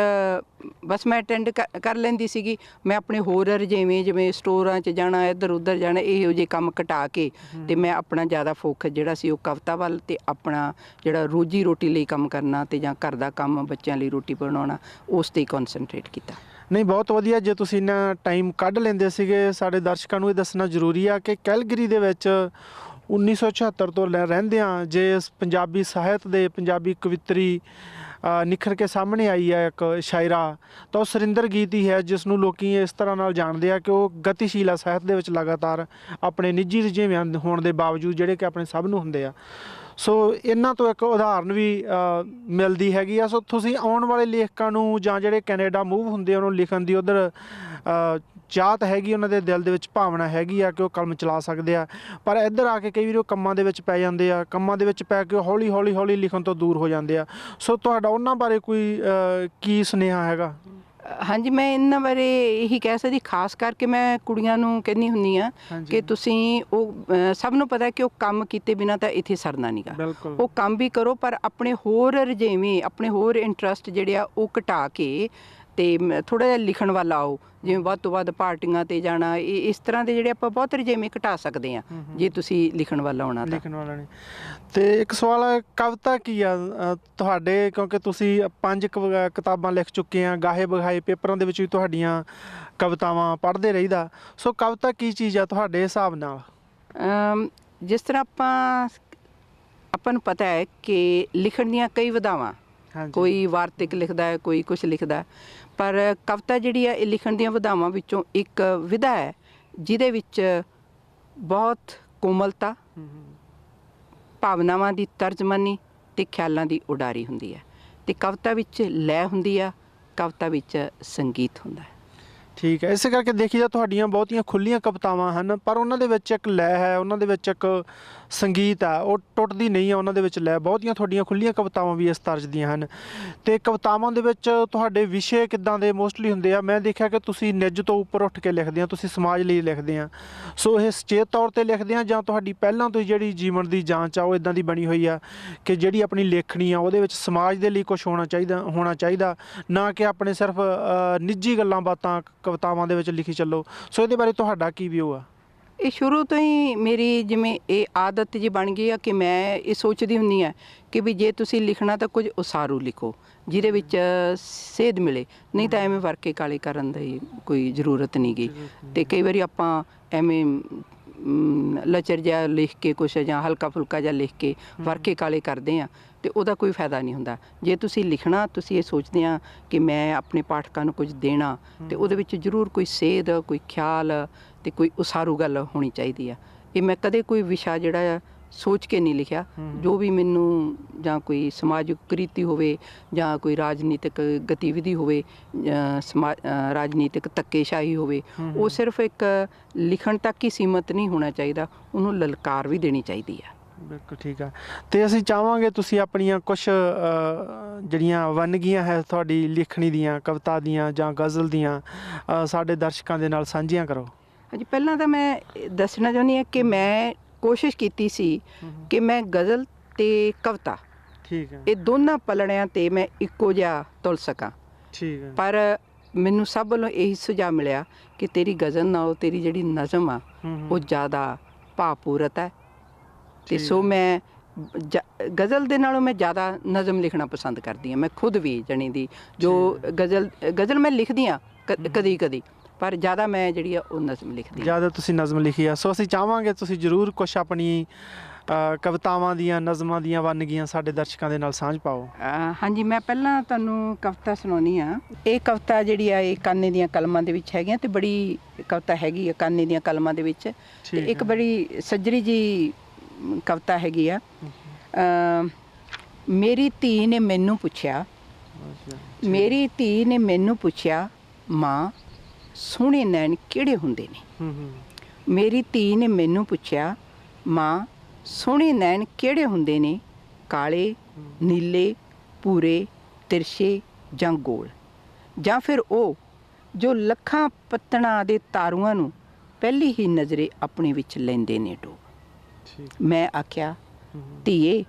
ਬਸ ਮੈਂ ਅਟੈਂਡ ਕਰ ਲੈਂਦੀ ਸੀਗੀ। ਮੈਂ ਆਪਣੇ ਹੋਰ ਜਿਵੇਂ ਸਟੋਰਾਂ 'ਚ ਜਾਣਾ, ਇੱਧਰ ਉੱਧਰ ਜਾਣਾ, ਇਹੋ ਜਿਹੇ ਕੰਮ ਘਟਾ ਕੇ ਤੇ ਮੈਂ ਆਪਣਾ ਜ਼ਿਆਦਾ ਫੋਕਸ ਜਿਹੜਾ ਸੀ ਉਹ ਕਵਿਤਾ ਵੱਲ ਤੇ ਆਪਣਾ ਜਿਹੜਾ ਰੋਜੀ ਰੋਟੀ ਲਈ ਕੰਮ ਕਰਨਾ ਤੇ ਜਾਂ ਘਰ ਦਾ ਕੰਮ, ਬੱਚਿਆਂ ਲਈ ਰੋਟੀ ਬਣਾਉਣਾ, ਉਸ 'ਤੇ ਕਨਸੈਂਟਰੇਟ ਕੀਤਾ। ਨਹੀਂ, ਬਹੁਤ ਵਧੀਆ। ਜੇ ਤੁਸੀਂ ਇੰਨਾ ਟਾਈਮ ਕੱਢ ਲੈਂਦੇ ਸੀਗੇ, ਸਾਡੇ ਦਰਸ਼ਕਾਂ ਨੂੰ ਇਹ ਦੱਸਣਾ ਜ਼ਰੂਰੀ ਆ ਕਿ ਕੈਲਗਰੀ ਦੇ ਵਿੱਚ 1976 ਤੋਂ ਰਹਿੰਦਿਆਂ ਜੇ ਪੰਜਾਬੀ ਸਾਹਿਤ ਦੇ ਪੰਜਾਬੀ ਕਵਿੱਤਰੀ ਨਿਖਰ ਕੇ ਸਾਹਮਣੇ ਆਈ ਹੈ ਇੱਕ ਸ਼ਾਇਰਾ, ਤਾਂ ਉਹ ਸੁਰਿੰਦਰ ਗੀਤ ਹੀ ਹੈ, ਜਿਸ ਨੂੰ ਲੋਕੀ ਇਸ ਤਰ੍ਹਾਂ ਨਾਲ ਜਾਣਦੇ ਆ ਕਿ ਉਹ ਗਤੀਸ਼ੀਲਾ ਸਾਹਿਤ ਦੇ ਵਿੱਚ ਲਗਾਤਾਰ ਆਪਣੇ ਨਿੱਜੀ ਰੁਝੇਵਿਆਂ ਹੋਣ ਦੇ ਬਾਵਜੂਦ ਜਿਹੜੇ ਕਿ ਆਪਣੇ ਸਭ ਨੂੰ ਹੁੰਦੇ ਆ। ਸੋ ਇਹਨਾਂ ਤੋਂ ਇੱਕ ਉਦਾਹਰਨ ਵੀ ਮਿਲਦੀ ਹੈਗੀ ਆ। ਸੋ ਤੁਸੀਂ ਆਉਣ ਵਾਲੇ ਲੇਖਕਾਂ ਨੂੰ ਜਾਂ ਜਿਹੜੇ ਕੈਨੇਡਾ ਮੂਵ ਹੁੰਦੇ ਉਹਨੂੰ ਲਿਖਣ ਦੀ ਉੱਧਰ ਚਾਹਤ ਹੈਗੀ, ਉਹਨਾਂ ਦੇ ਦਿਲ ਦੇ ਵਿੱਚ ਭਾਵਨਾ ਹੈਗੀ ਆ ਕਿ ਉਹ ਕਲਮ ਚਲਾ ਸਕਦੇ ਆ, ਪਰ ਇੱਧਰ ਆ ਕੇ ਕਈ ਵਾਰੀ ਉਹ ਕੰਮਾਂ ਦੇ ਵਿੱਚ ਪੈ ਜਾਂਦੇ ਆ, ਕੰਮਾਂ ਦੇ ਵਿੱਚ ਪੈ ਕੇ ਹੌਲੀ ਲਿਖਣ ਤੋਂ ਦੂਰ ਹੋ ਜਾਂਦੇ ਆ। ਸੋ ਤੁਹਾਡਾ ਉਹਨਾਂ ਬਾਰੇ ਕੋਈ ਕੀ ਸੁਨੇਹਾ ਹੈਗਾ? ਹਾਂਜੀ, ਮੈਂ ਇਹਨਾਂ ਬਾਰੇ ਇਹੀ ਕਹਿ ਸਕਦੀ, ਖਾਸ ਕਰਕੇ ਮੈਂ ਕੁੜੀਆਂ ਨੂੰ ਕਹਿੰਦੀ ਹੁੰਦੀ ਆ ਕਿ ਤੁਸੀਂ ਉਹ ਸਭ ਨੂੰ ਪਤਾ ਕਿ ਉਹ ਕੰਮ ਕੀਤੇ ਬਿਨਾਂ ਤਾਂ ਇੱਥੇ ਸਰਨਾ ਨਹੀਂਗਾ। ਉਹ ਕੰਮ ਵੀ ਕਰੋ, ਪਰ ਆਪਣੇ ਹੋਰ ਰੁਝੇਵੇਂ, ਆਪਣੇ ਹੋਰ ਇੰਟਰਸਟ ਜਿਹੜੇ ਆ ਉਹ ਘਟਾ ਕੇ ਤੇ ਥੋੜ੍ਹਾ ਜਿਹਾ ਲਿਖਣ ਵੱਲ ਆਓ। ਜਿਵੇਂ ਵੱਧ ਤੋਂ ਵੱਧ ਪਾਰਟੀਆਂ 'ਤੇ ਜਾਣਾ, ਇਸ ਤਰ੍ਹਾਂ ਦੇ ਜਿਹੜੇ ਆਪਾਂ ਬਹੁਤ ਰੁਝੇਵੇਂ ਘਟਾ ਸਕਦੇ ਹਾਂ ਜੇ ਤੁਸੀਂ ਲਿਖਣ ਵੱਲ ਆਉਣਾ ਤਾਂ। ਲਿਖਣ ਵਾਲਾ ਨਹੀਂ। ਤੇ ਇੱਕ ਸਵਾਲ ਹੈ, ਕਵਿਤਾ ਕੀ ਆ ਤੁਹਾਡੇ? ਕਿਉਂਕਿ ਤੁਸੀਂ 5 ਕਿਤਾਬਾਂ ਲਿਖ ਚੁੱਕੇ ਆ, ਗਾਹੇ ਬਗਾਹੇ ਪੇਪਰਾਂ ਦੇ ਵਿੱਚ ਵੀ ਤੁਹਾਡੀਆਂ ਕਵਿਤਾਵਾਂ ਪੜ੍ਹਦੇ ਰਹੀਦਾ। ਸੋ ਕਵਿਤਾ ਕੀ ਚੀਜ਼ ਆ ਤੁਹਾਡੇ ਹਿਸਾਬ ਨਾਲ? ਜਿਸ ਤਰ੍ਹਾਂ ਆਪਾਂ ਨੂੰ ਪਤਾ ਹੈ ਕਿ ਲਿਖਣ ਦੀਆਂ ਕਈ ਵਿਧਾਵਾਂ, ਕੋਈ ਵਾਰਤਕ ਲਿਖਦਾ ਹੈ, ਕੋਈ ਕੁਛ ਲਿਖਦਾ, ਪਰ ਕਵਿਤਾ ਜਿਹੜੀ ਆ ਇਹ ਲਿਖਣ ਦੀਆਂ ਵਿਧਾਵਾਂ ਵਿੱਚੋਂ ਇੱਕ ਵਿਧਾ ਹੈ ਜਿਹਦੇ ਵਿੱਚ ਬਹੁਤ ਕੋਮਲਤਾ, ਭਾਵਨਾਵਾਂ ਦੀ ਤਰਜਮਾਨੀ ਤੇ ਖਿਆਲਾਂ ਦੀ ਉਡਾਰੀ ਹੁੰਦੀ ਹੈ। ਤੇ ਕਵਿਤਾ ਵਿੱਚ ਲੈਅ ਹੁੰਦੀ ਆ, ਕਵਿਤਾ ਵਿੱਚ ਸੰਗੀਤ ਹੁੰਦਾ ਹੈ। ਠੀਕ ਹੈ, ਇਸੇ ਕਰਕੇ ਦੇਖੀ ਜਾ ਤੁਹਾਡੀਆਂ ਬਹੁਤੀਆਂ ਖੁੱਲ੍ਹੀਆਂ ਕਵਿਤਾਵਾਂ ਹਨ, ਪਰ ਉਹਨਾਂ ਦੇ ਵਿੱਚ ਇੱਕ ਲੈਅ ਹੈ, ਉਹਨਾਂ ਦੇ ਵਿੱਚ ਇੱਕ ਸੰਗੀਤ ਆ, ਉਹ ਟੁੱਟਦੀ ਨਹੀਂ ਆ ਉਹਨਾਂ ਦੇ ਵਿੱਚ ਲੈਅ। ਬਹੁਤੀਆਂ ਤੁਹਾਡੀਆਂ ਖੁੱਲ੍ਹੀਆਂ ਕਵਿਤਾਵਾਂ ਵੀ ਇਸ ਤਰਜ ਦੀਆਂ ਹਨ। ਅਤੇ ਕਵਿਤਾਵਾਂ ਦੇ ਵਿੱਚ ਤੁਹਾਡੇ ਵਿਸ਼ੇ ਕਿੱਦਾਂ ਦੇ ਮੋਸਟਲੀ ਹੁੰਦੇ ਆ? ਮੈਂ ਦੇਖਿਆ ਕਿ ਤੁਸੀਂ ਨਿੱਜ ਤੋਂ ਉੱਪਰ ਉੱਠ ਕੇ ਲਿਖਦੇ ਆ, ਤੁਸੀਂ ਸਮਾਜ ਲਈ ਲਿਖਦੇ ਆ। ਸੋ ਇਹ ਸੁਚੇਤ ਤੌਰ 'ਤੇ ਲਿਖਦੇ ਆ ਜਾਂ ਤੁਹਾਡੀ ਪਹਿਲਾਂ ਤੋਂ ਜਿਹੜੀ ਜੀਵਨ ਦੀ ਜਾਂਚ ਆ ਉਹ ਇੱਦਾਂ ਦੀ ਬਣੀ ਹੋਈ ਆ ਕਿ ਜਿਹੜੀ ਆਪਣੀ ਲੇਖਣੀ ਆ ਉਹਦੇ ਵਿੱਚ ਸਮਾਜ ਦੇ ਲਈ ਕੁਛ ਹੋਣਾ ਚਾਹੀਦਾ, ਨਾ ਕਿ ਆਪਣੇ ਸਿਰਫ ਨਿੱਜੀ ਗੱਲਾਂ ਬਾਤਾਂ ਕਵਿਤਾਵਾਂ ਦੇ ਵਿੱਚ ਲਿਖੀ ਚੱਲੋ? ਸੋ ਇਹਦੇ ਬਾਰੇ ਤੁਹਾਡਾ ਕੀ ਵਿਊ ਆ? ਇਹ ਸ਼ੁਰੂ ਤੋਂ ਹੀ ਮੇਰੀ ਜਿਵੇਂ ਇਹ ਆਦਤ ਜੀ ਬਣ ਗਈ ਆ ਕਿ ਮੈਂ ਇਹ ਸੋਚਦੀ ਹੁੰਦੀ ਹਾਂ ਕਿ ਵੀ ਜੇ ਤੁਸੀਂ ਲਿਖਣਾ ਤਾਂ ਕੁਝ ਉਸਾਰੂ ਲਿਖੋ ਜਿਹਦੇ ਵਿੱਚ ਸੇਧ ਮਿਲੇ, ਨਹੀਂ ਤਾਂ ਐਵੇਂ ਵਰਕੇ ਕਾਲੇ ਕਰਨ ਦੀ ਕੋਈ ਜ਼ਰੂਰਤ ਨਹੀਂ ਗੀ। ਅਤੇ ਕਈ ਵਾਰੀ ਆਪਾਂ ਐਵੇਂ ਲਚਰ ਜਿਹਾ ਲਿਖ ਕੇ ਕੁਛ ਜਾਂ ਹਲਕਾ ਫੁਲਕਾ ਜਿਹਾ ਲਿਖ ਕੇ ਵਰਕੇ ਕਾਲੇ ਕਰਦੇ ਆ ਤੇ ਉਹਦਾ ਕੋਈ ਫਾਇਦਾ ਨਹੀਂ ਹੁੰਦਾ। ਜੇ ਤੁਸੀਂ ਲਿਖਣਾ, ਤੁਸੀਂ ਇਹ ਸੋਚਦੇ ਆ ਕਿ ਮੈਂ ਆਪਣੇ ਪਾਠਕਾਂ ਨੂੰ ਕੁਝ ਦੇਣਾ, ਤੇ ਉਹਦੇ ਵਿੱਚ ਜ਼ਰੂਰ ਕੋਈ ਸੇਧ, ਕੋਈ ਖਿਆਲ ਤੇ ਕੋਈ ਉਸਾਰੂ ਗੱਲ ਹੋਣੀ ਚਾਹੀਦੀ ਆ। ਇਹ ਮੈਂ ਕਦੇ ਕੋਈ ਵਿਸ਼ਾ ਜਿਹੜਾ ਆ ਸੋਚ ਕੇ ਨਹੀਂ ਲਿਖਿਆ। ਜੋ ਵੀ ਮੈਨੂੰ ਜਾਂ ਕੋਈ ਸਮਾਜਿਕ ਕੁਰੀਤੀ ਹੋਵੇ ਜਾਂ ਕੋਈ ਰਾਜਨੀਤਿਕ ਗਤੀਵਿਧੀ ਹੋਵੇ, ਰਾਜਨੀਤਿਕ ਧੱਕੇਸ਼ਾਹੀ ਹੋਵੇ, ਉਹ ਸਿਰਫ ਇੱਕ ਲਿਖਣ ਤੱਕ ਹੀ ਸੀਮਤ ਨਹੀਂ ਹੋਣਾ ਚਾਹੀਦਾ, ਉਹਨੂੰ ਲਲਕਾਰ ਵੀ ਦੇਣੀ ਚਾਹੀਦੀ ਆ। ਬਿਲਕੁਲ ਠੀਕ ਆ। ਤੇ ਅਸੀਂ ਚਾਹਾਂਗੇ ਤੁਸੀਂ ਆਪਣੀਆਂ ਕੁਛ ਜਿਹੜੀਆਂ ਵੰਨਗੀਆਂ ਹੈ ਤੁਹਾਡੀ ਲਿਖਣੀ ਦੀਆਂ, ਕਵਿਤਾ ਦੀਆਂ ਜਾਂ ਗਜ਼ਲ ਦੀਆਂ, ਸਾਡੇ ਦਰਸ਼ਕਾਂ ਦੇ ਨਾਲ ਸਾਂਝੀਆਂ ਕਰੋ। ਹਾਂਜੀ, ਪਹਿਲਾਂ ਤਾਂ ਮੈਂ ਦੱਸਣਾ ਚਾਹੁੰਦੀ ਹਾਂ ਕਿ ਮੈਂ ਕੋਸ਼ਿਸ਼ ਕੀਤੀ ਸੀ ਕਿ ਮੈਂ ਗਜ਼ਲ ਤੇ ਕਵਿਤਾ, ਠੀਕ ਹੈ, ਇਹ ਦੋਨਾਂ ਪਲੜਿਆਂ ਤੇ ਮੈਂ ਇੱਕੋ ਜਿਹਾ ਤੁਲ ਸਕਾਂ। ਠੀਕ ਹੈ। ਪਰ ਮੈਨੂੰ ਸਭ ਵੱਲੋਂ ਇਹੀ ਸੁਝਾਅ ਮਿਲਿਆ ਕਿ ਤੇਰੀ ਗਜ਼ਲ ਨਾਲੋਂ ਤੇਰੀ ਜਿਹੜੀ ਨਜ਼ਮ ਆ ਉਹ ਜ਼ਿਆਦਾ ਭਾਵਪੂਰਤ ਹੈ, ਤੇ ਸੋ ਮੈਂ ਗਜ਼ਲ ਦੇ ਨਾਲੋਂ ਮੈਂ ਜ਼ਿਆਦਾ ਨਜ਼ਮ ਲਿਖਣਾ ਪਸੰਦ ਕਰਦੀ ਹਾਂ। ਮੈਂ ਖੁਦ ਵੀ ਜਣੀ ਦੀ ਜੋ ਗਜ਼ਲ ਮੈਂ ਲਿਖਦੀ ਹਾਂ ਕਦੀ ਕਦੀ, ਪਰ ਜ਼ਿਆਦਾ ਮੈਂ ਜਿਹੜੀ ਆ ਉਹ ਨਜ਼ਮ ਲਿਖਦੀ। ਜ਼ਿਆਦਾ ਤੁਸੀਂ ਨਜ਼ਮ ਲਿਖੀ ਆ, ਸੋ ਅਸੀਂ ਚਾਹਾਂਗੇ ਤੁਸੀਂ ਜ਼ਰੂਰ ਕੁਛ ਆਪਣੀ ਕਵਿਤਾਵਾਂ ਦੀਆਂ, ਨਜ਼ਮਾਂ ਦੀਆਂ ਵੰਨਗੀਆਂ ਸਾਡੇ ਦਰਸ਼ਕਾਂ ਦੇ ਨਾਲ ਸਾਂਝ ਪਾਓ। ਹਾਂਜੀ, ਮੈਂ ਪਹਿਲਾਂ ਤੁਹਾਨੂੰ ਕਵਿਤਾ ਸੁਣਾਉਣੀ ਆ। ਇਹ ਕਵਿਤਾ ਜਿਹੜੀ ਆ ਇਹ ਕਾਨੇ ਦੀਆਂ ਕਲਮਾਂ ਦੇ ਵਿੱਚ ਹੈਗੀਆਂ, ਤੇ ਬੜੀ ਕਵਿਤਾ ਹੈਗੀ ਆ ਕਾਨੇ ਦੀਆਂ ਕਲਮਾਂ ਦੇ ਵਿੱਚ, ਤੇ ਇੱਕ ਬੜੀ ਸੱਜਰੀ ਜੀ ਕਵਿਤਾ ਹੈਗੀ ਆ। ਮੇਰੀ ਧੀ ਨੇ ਮੈਨੂੰ ਪੁੱਛਿਆ, ਮੇਰੀ ਧੀ ਨੇ ਮੈਨੂੰ ਪੁੱਛਿਆ, ਮਾਂ ਸੋਹਣੇ ਨੈਣ ਕਿਹੜੇ ਹੁੰਦੇ ਨੇ। ਮੇਰੀ ਧੀ ਨੇ ਮੈਨੂੰ ਪੁੱਛਿਆ, ਮਾਂ ਸੋਹਣੇ ਨੈਣ ਕਿਹੜੇ ਹੁੰਦੇ ਨੇ, ਕਾਲੇ, ਨੀਲੇ, ਭੂਰੇ, ਤਿਰਛੇ ਜਾਂ ਗੋਲ, ਜਾਂ ਫਿਰ ਉਹ ਜੋ ਲੱਖਾਂ ਪੱਤਣਾਂ ਦੇ ਤਾਰੂਆਂ ਨੂੰ ਪਹਿਲੀ ਹੀ ਨਜ਼ਰੇ ਆਪਣੇ ਵਿੱਚ ਲੈਂਦੇ ਨੇ ਡੋਬ। ਮੈਂ ਆਖਿਆ, ਧੀਏ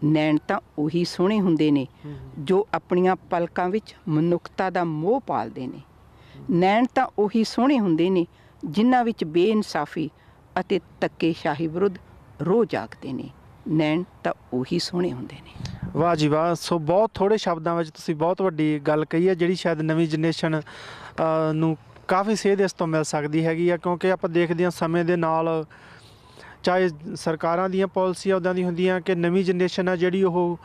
ਨੈਣ ਤਾਂ ਉਹੀ ਸੋਹਣੇ ਹੁੰਦੇ ਨੇ ਜੋ ਆਪਣੀਆਂ ਪਲਕਾਂ ਵਿੱਚ ਮਨੁੱਖਤਾ ਦਾ ਮੋਹ ਪਾਲਦੇ ਨੇ। ਨੈਣ ਤਾਂ ਉਹੀ ਸੋਹਣੇ ਹੁੰਦੇ ਨੇ ਜਿਨ੍ਹਾਂ ਵਿੱਚ ਬੇਇਨਸਾਫੀ ਅਤੇ ਧੱਕੇਸ਼ਾਹੀ ਵਿਰੁੱਧ ਰੋਹ ਜਾਗਦੇ ਨੇ। ਨੈਣ ਤਾਂ ਉਹੀ ਸੋਹਣੇ ਹੁੰਦੇ ਨੇ। ਵਾਹ ਜੀ ਵਾਹ। ਸੋ ਬਹੁਤ ਥੋੜ੍ਹੇ ਸ਼ਬਦਾਂ ਵਿੱਚ ਤੁਸੀਂ ਬਹੁਤ ਵੱਡੀ ਗੱਲ ਕਹੀ ਹੈ, ਜਿਹੜੀ ਸ਼ਾਇਦ ਨਵੀਂ ਜਨਰੇਸ਼ਨ ਨੂੰ ਕਾਫੀ ਸੇਧ ਇਸ ਤੋਂ ਮਿਲ ਸਕਦੀ ਹੈਗੀ ਆ, ਕਿਉਂਕਿ ਆਪਾਂ ਦੇਖਦੇ ਹਾਂ ਸਮੇਂ ਦੇ ਨਾਲ ਚਾਹੇ ਸਰਕਾਰਾਂ ਦੀਆਂ ਪਾਲਿਸੀਆਂ ਉੱਦਾਂ ਦੀਆਂ ਹੁੰਦੀਆਂ ਕਿ ਨਵੀਂ ਜਨਰੇਸ਼ਨ ਆ ਜਿਹੜੀ ਉਹ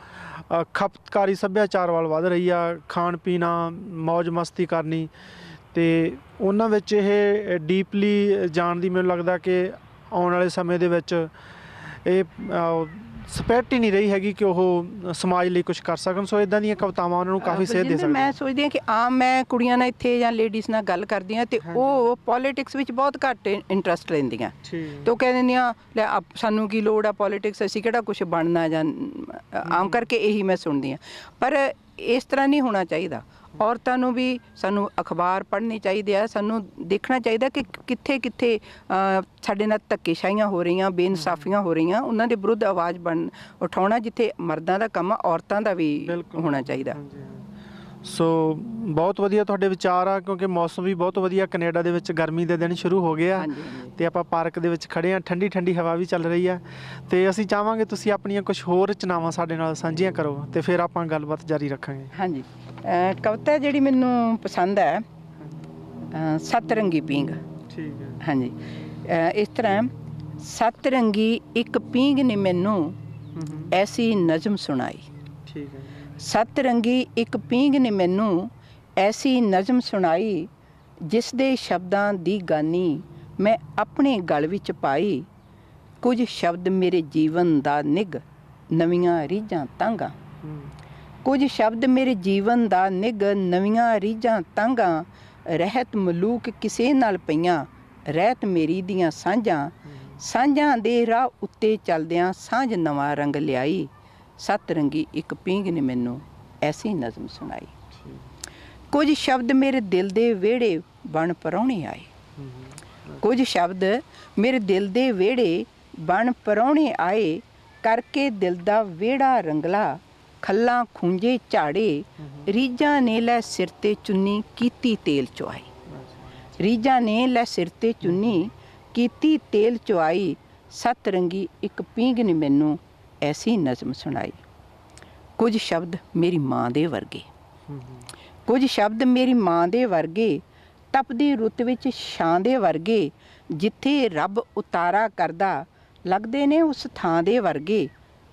ਖਪਤਕਾਰੀ ਸੱਭਿਆਚਾਰ ਵੱਲ ਵੱਧ ਰਹੀ ਆ, ਖਾਣ ਪੀਣਾ, ਮੌਜ ਮਸਤੀ ਕਰਨੀ, ਅਤੇ ਉਹਨਾਂ ਵਿੱਚ ਇਹ ਡੀਪਲੀ ਜਾਣ ਦੀ ਮੈਨੂੰ ਲੱਗਦਾ ਕਿ ਆਉਣ ਵਾਲੇ ਸਮੇਂ ਦੇ ਵਿੱਚ ਇਹ ਸਪੈਟ ਹੀ ਨਹੀਂ ਰਹੀ ਹੈਗੀ ਕਿ ਉਹ ਸਮਾਜ ਲਈ ਕੁਝ ਕਰ ਸਕਣ। ਸੋ ਇਦਾਂ ਦੀਆਂ ਕਵਿਤਾਵਾਂ ਉਹਨਾਂ ਨੂੰ ਕਾਫੀ ਸੇਧ ਦੇ ਸਕਦੀਆਂ। ਮੈਂ ਸੋਚਦੀ ਹਾਂ ਕਿ ਆਮ ਮੈਂ ਕੁੜੀਆਂ ਨਾਲ ਇੱਥੇ ਜਾਂ ਲੇਡੀਜ਼ ਨਾਲ ਗੱਲ ਕਰਦੀ ਹਾਂ, ਅਤੇ ਉਹ ਪੋਲੀਟਿਕਸ ਵਿੱਚ ਬਹੁਤ ਘੱਟ ਇੰਟਰਸਟ ਲੈਂਦੀਆਂ, ਅਤੇ ਉਹ ਕਹਿ ਦਿੰਦੀਆਂ ਲੈ ਸਾਨੂੰ ਕੀ ਲੋੜ ਆ ਪੋਲੀਟਿਕਸ, ਅਸੀਂ ਕਿਹੜਾ ਕੁਛ ਬਣਨਾ, ਜਾਂ ਆਮ ਕਰਕੇ ਇਹੀ ਮੈਂ ਸੁਣਦੀ ਹਾਂ। ਪਰ ਇਸ ਤਰ੍ਹਾਂ ਨਹੀਂ ਹੋਣਾ ਚਾਹੀਦਾ। ਔਰਤਾਂ ਨੂੰ ਵੀ ਸਾਨੂੰ ਅਖਬਾਰ ਪੜ੍ਹਨੇ ਚਾਹੀਦੇ ਆ, ਸਾਨੂੰ ਦੇਖਣਾ ਚਾਹੀਦਾ ਕਿ ਕਿੱਥੇ ਕਿੱਥੇ ਸਾਡੇ ਨਾਲ ਧੱਕੇਸ਼ਾਹੀਆਂ ਹੋ ਰਹੀਆਂ, ਬੇਇਨਸਾਫੀਆਂ ਹੋ ਰਹੀਆਂ, ਉਹਨਾਂ ਦੇ ਵਿਰੁੱਧ ਆਵਾਜ਼ ਉਠਾਉਣਾ। ਜਿੱਥੇ ਮਰਦਾਂ ਦਾ ਕੰਮ ਆ, ਔਰਤਾਂ ਦਾ ਵੀ ਹੋਣਾ ਚਾਹੀਦਾ। ਸੋ ਬਹੁਤ ਵਧੀਆ ਤੁਹਾਡੇ ਵਿਚਾਰ ਆ, ਕਿਉਂਕਿ ਮੌਸਮ ਵੀ ਬਹੁਤ ਵਧੀਆ, ਕੈਨੇਡਾ ਦੇ ਵਿੱਚ ਗਰਮੀ ਦੇ ਦਿਨ ਸ਼ੁਰੂ ਹੋ ਗਏ ਆ, ਅਤੇ ਆਪਾਂ ਪਾਰਕ ਦੇ ਵਿੱਚ ਖੜ੍ਹੇ ਹਾਂ, ਠੰਡੀ ਠੰਡੀ ਹਵਾ ਵੀ ਚੱਲ ਰਹੀ ਆ, ਅਤੇ ਅਸੀਂ ਚਾਹਾਂਗੇ ਤੁਸੀਂ ਆਪਣੀਆਂ ਕੁਝ ਹੋਰ ਰਚਨਾਵਾਂ ਸਾਡੇ ਨਾਲ ਸਾਂਝੀਆਂ ਕਰੋ, ਅਤੇ ਫਿਰ ਆਪਾਂ ਗੱਲਬਾਤ ਜਾਰੀ ਰੱਖਾਂਗੇ। ਹਾਂਜੀ, ਕਵਿਤਾ ਜਿਹੜੀ ਮੈਨੂੰ ਪਸੰਦ ਹੈ, ਸੱਤ ਰੰਗੀ ਪੀਂਘ। ਠੀਕ ਹੈ। ਹਾਂਜੀ, ਇਸ ਤਰ੍ਹਾਂ, ਸੱਤ ਰੰਗੀ ਇੱਕ ਪੀਂਘ ਨੇ ਮੈਨੂੰ ਐਸੀ ਨਜ਼ਮ ਸੁਣਾਈ। ਠੀਕ ਹੈ। ਸੱਤ ਰੰਗੀ ਇੱਕ ਪੀਂਘ ਨੇ ਮੈਨੂੰ ਐਸੀ ਨਜ਼ਮ ਸੁਣਾਈ, ਜਿਸ ਦੇ ਸ਼ਬਦਾਂ ਦੀ ਗਾਨੀ ਮੈਂ ਆਪਣੇ ਗਲ ਵਿੱਚ ਪਾਈ। ਕੁਝ ਸ਼ਬਦ ਮੇਰੇ ਜੀਵਨ ਦਾ ਨਿੱਘ, ਨਵੀਆਂ ਰੀਝਾਂ ਤਾਂਘਾਂ। ਕੁਝ ਸ਼ਬਦ ਮੇਰੇ ਜੀਵਨ ਦਾ ਨਿੱਘ, ਨਵੀਆਂ ਰੀਝਾਂ ਤਾਂਘਾਂ। ਰਹਿਤ ਮਲੂਕ ਕਿਸੇ ਨਾਲ ਪਈਆਂ, ਰਹਿਤ ਮੇਰੀ ਦੀਆਂ ਸਾਂਝਾਂ। ਸਾਂਝਾਂ ਦੇ ਰਾਹ ਉੱਤੇ ਚੱਲਦਿਆਂ ਸਾਂਝ ਨਵਾਂ ਰੰਗ ਲਿਆਈ। ਸੱਤ ਰੰਗੀ ਇੱਕ ਪੀਂਘ ਨੇ ਮੈਨੂੰ ਐਸੀ ਨਜ਼ਮ ਸੁਣਾਈ। ਕੁਝ ਸ਼ਬਦ ਮੇਰੇ ਦਿਲ ਦੇ ਵਿਹੜੇ ਬਣ ਪਰਾਹੁਣੇ ਆਏ। ਕੁਝ ਸ਼ਬਦ ਮੇਰੇ ਦਿਲ ਦੇ ਵਿਹੜੇ ਬਣ ਪਰਾਹੁਣੇ ਆਏ। ਕਰਕੇ ਦਿਲ ਦਾ ਵਿਹੜਾ ਰੰਗਲਾ, ਖੱਲਾਂ ਖੂੰਜੇ ਝਾੜੇ। ਰੀਝਾਂ ਨੇ ਲੈ ਸਿਰ 'ਤੇ ਚੁੰਨੀ ਕੀਤੀ ਤੇਲ ਚੁਆਈ। ਰੀਝਾਂ ਨੇ ਲੈ ਸਿਰ 'ਤੇ ਚੁੰਨੀ ਕੀਤੀ ਤੇਲ ਚੁਆਈ। ਸੱਤ ਰੰਗੀ ਇੱਕ ਪੀਂਘ ਨੇ ਮੈਨੂੰ ਐਸੀ ਨਜ਼ਮ ਸੁਣਾਈ। ਕੁਝ ਸ਼ਬਦ ਮੇਰੀ ਮਾਂ ਦੇ ਵਰਗੇ, ਕੁਝ ਸ਼ਬਦ ਮੇਰੀ ਮਾਂ ਦੇ ਵਰਗੇ, ਤਪਦੀ ਰੁੱਤ ਵਿੱਚ ਛਾਂ ਦੇ ਵਰਗੇ, ਜਿੱਥੇ ਰੱਬ ਉਤਾਰਾ ਕਰਦਾ, ਲੱਗਦੇ ਨੇ ਉਸ ਥਾਂ ਦੇ ਵਰਗੇ।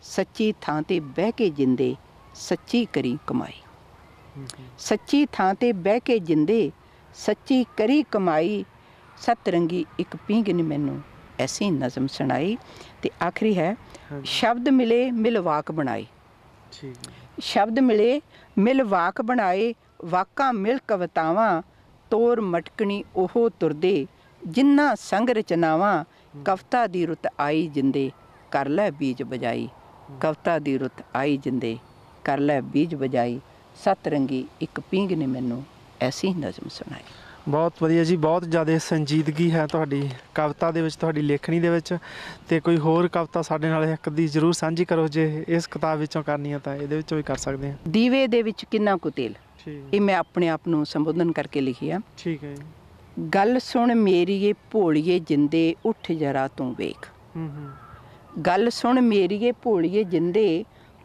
ਸੱਚੀ ਥਾਂ ਤੇ ਬਹਿ ਕੇ ਜਿੰਦੇ, ਸੱਚੀ ਕਰੀ ਕਮਾਈ। ਸੱਚੀ ਥਾਂ ਤੇ ਬਹਿ ਕੇ ਜਿੰਦੇ, ਸੱਚੀ ਕਰੀ ਕਮਾਈ। ਸਤਰੰਗੀ ਇੱਕ ਪੀਂਘ ਨੇ ਮੈਨੂੰ ਐਸੀ ਨਜ਼ਮ ਸੁਣਾਈ। ਤੇ ਆਖਰੀ ਹੈ, ਸ਼ਬਦ ਮਿਲੇ ਮਿਲ ਵਾਕ ਬਣਾਏ। ਸ਼ਬਦ ਮਿਲੇ ਮਿਲ ਵਾਕ ਬਣਾਏ, ਵਾਕਾਂ ਮਿਲ ਕਵਿਤਾਵਾਂ। ਤੋਰ ਮਟਕਣੀ ਉਹ ਤੁਰਦੇ, ਜਿੰਨਾ ਸੰਗ ਰਚਨਾਵਾਂ। ਕਵਿਤਾ ਦੀ ਰੁੱਤ ਆਈ ਜਿੰਦੇ, ਕਰ ਲੈ ਬੀਜ ਬਜਾਈ। ਕਵਿਤਾ ਦੀ ਰੁੱਤ ਆਈ ਜਿੰਦੇ, ਕਰ ਲੈ ਬੀਜ ਬਜਾਈ। ਸਤਰੰਗੀ ਇੱਕ ਪੀਂਘ ਨੇ ਮੈਨੂੰ ਐਸੀ ਨਜ਼ਮ ਸੁਣਾਈ। ਬਹੁਤ ਵਧੀਆ ਜੀ, ਬਹੁਤ ਜ਼ਿਆਦਾ ਸੰਜੀਦਗੀ ਹੈ ਤੁਹਾਡੀ ਕਵਿਤਾ ਦੇ ਵਿੱਚ, ਤੁਹਾਡੀ ਲੇਖਣੀ ਦੇ ਵਿੱਚ। ਤੇ ਕੋਈ ਹੋਰ ਕਵਿਤਾ ਸਾਡੇ ਨਾਲ ਇੱਕ ਦੀ ਜ਼ਰੂਰ ਸਾਂਝੀ ਕਰੋ, ਜੇ ਇਸ ਕਿਤਾਬ ਵਿੱਚੋਂ ਕਰਨੀ ਹੈ ਤਾਂ ਇਹਦੇ ਵਿੱਚੋਂ ਵੀ ਕਰ ਸਕਦੇ ਹਾਂ। ਦੀਵੇ ਦੇ ਵਿੱਚ ਕਿੰਨਾ ਕੁ ਤੇਲ, ਇਹ ਮੈਂ ਆਪਣੇ ਆਪ ਨੂੰ ਸੰਬੋਧਨ ਕਰਕੇ ਲਿਖੀ ਆ। ਠੀਕ ਹੈ ਜੀ। ਗੱਲ ਸੁਣ ਮੇਰੀਏ ਭੋਲੀਏ ਜਿੰਦੇ, ਉੱਠ ਜਰਾ ਤੂੰ ਵੇਖ। ਗੱਲ ਸੁਣ ਮੇਰੀਏ ਭੋਲੀਏ ਜਿੰਦੇ,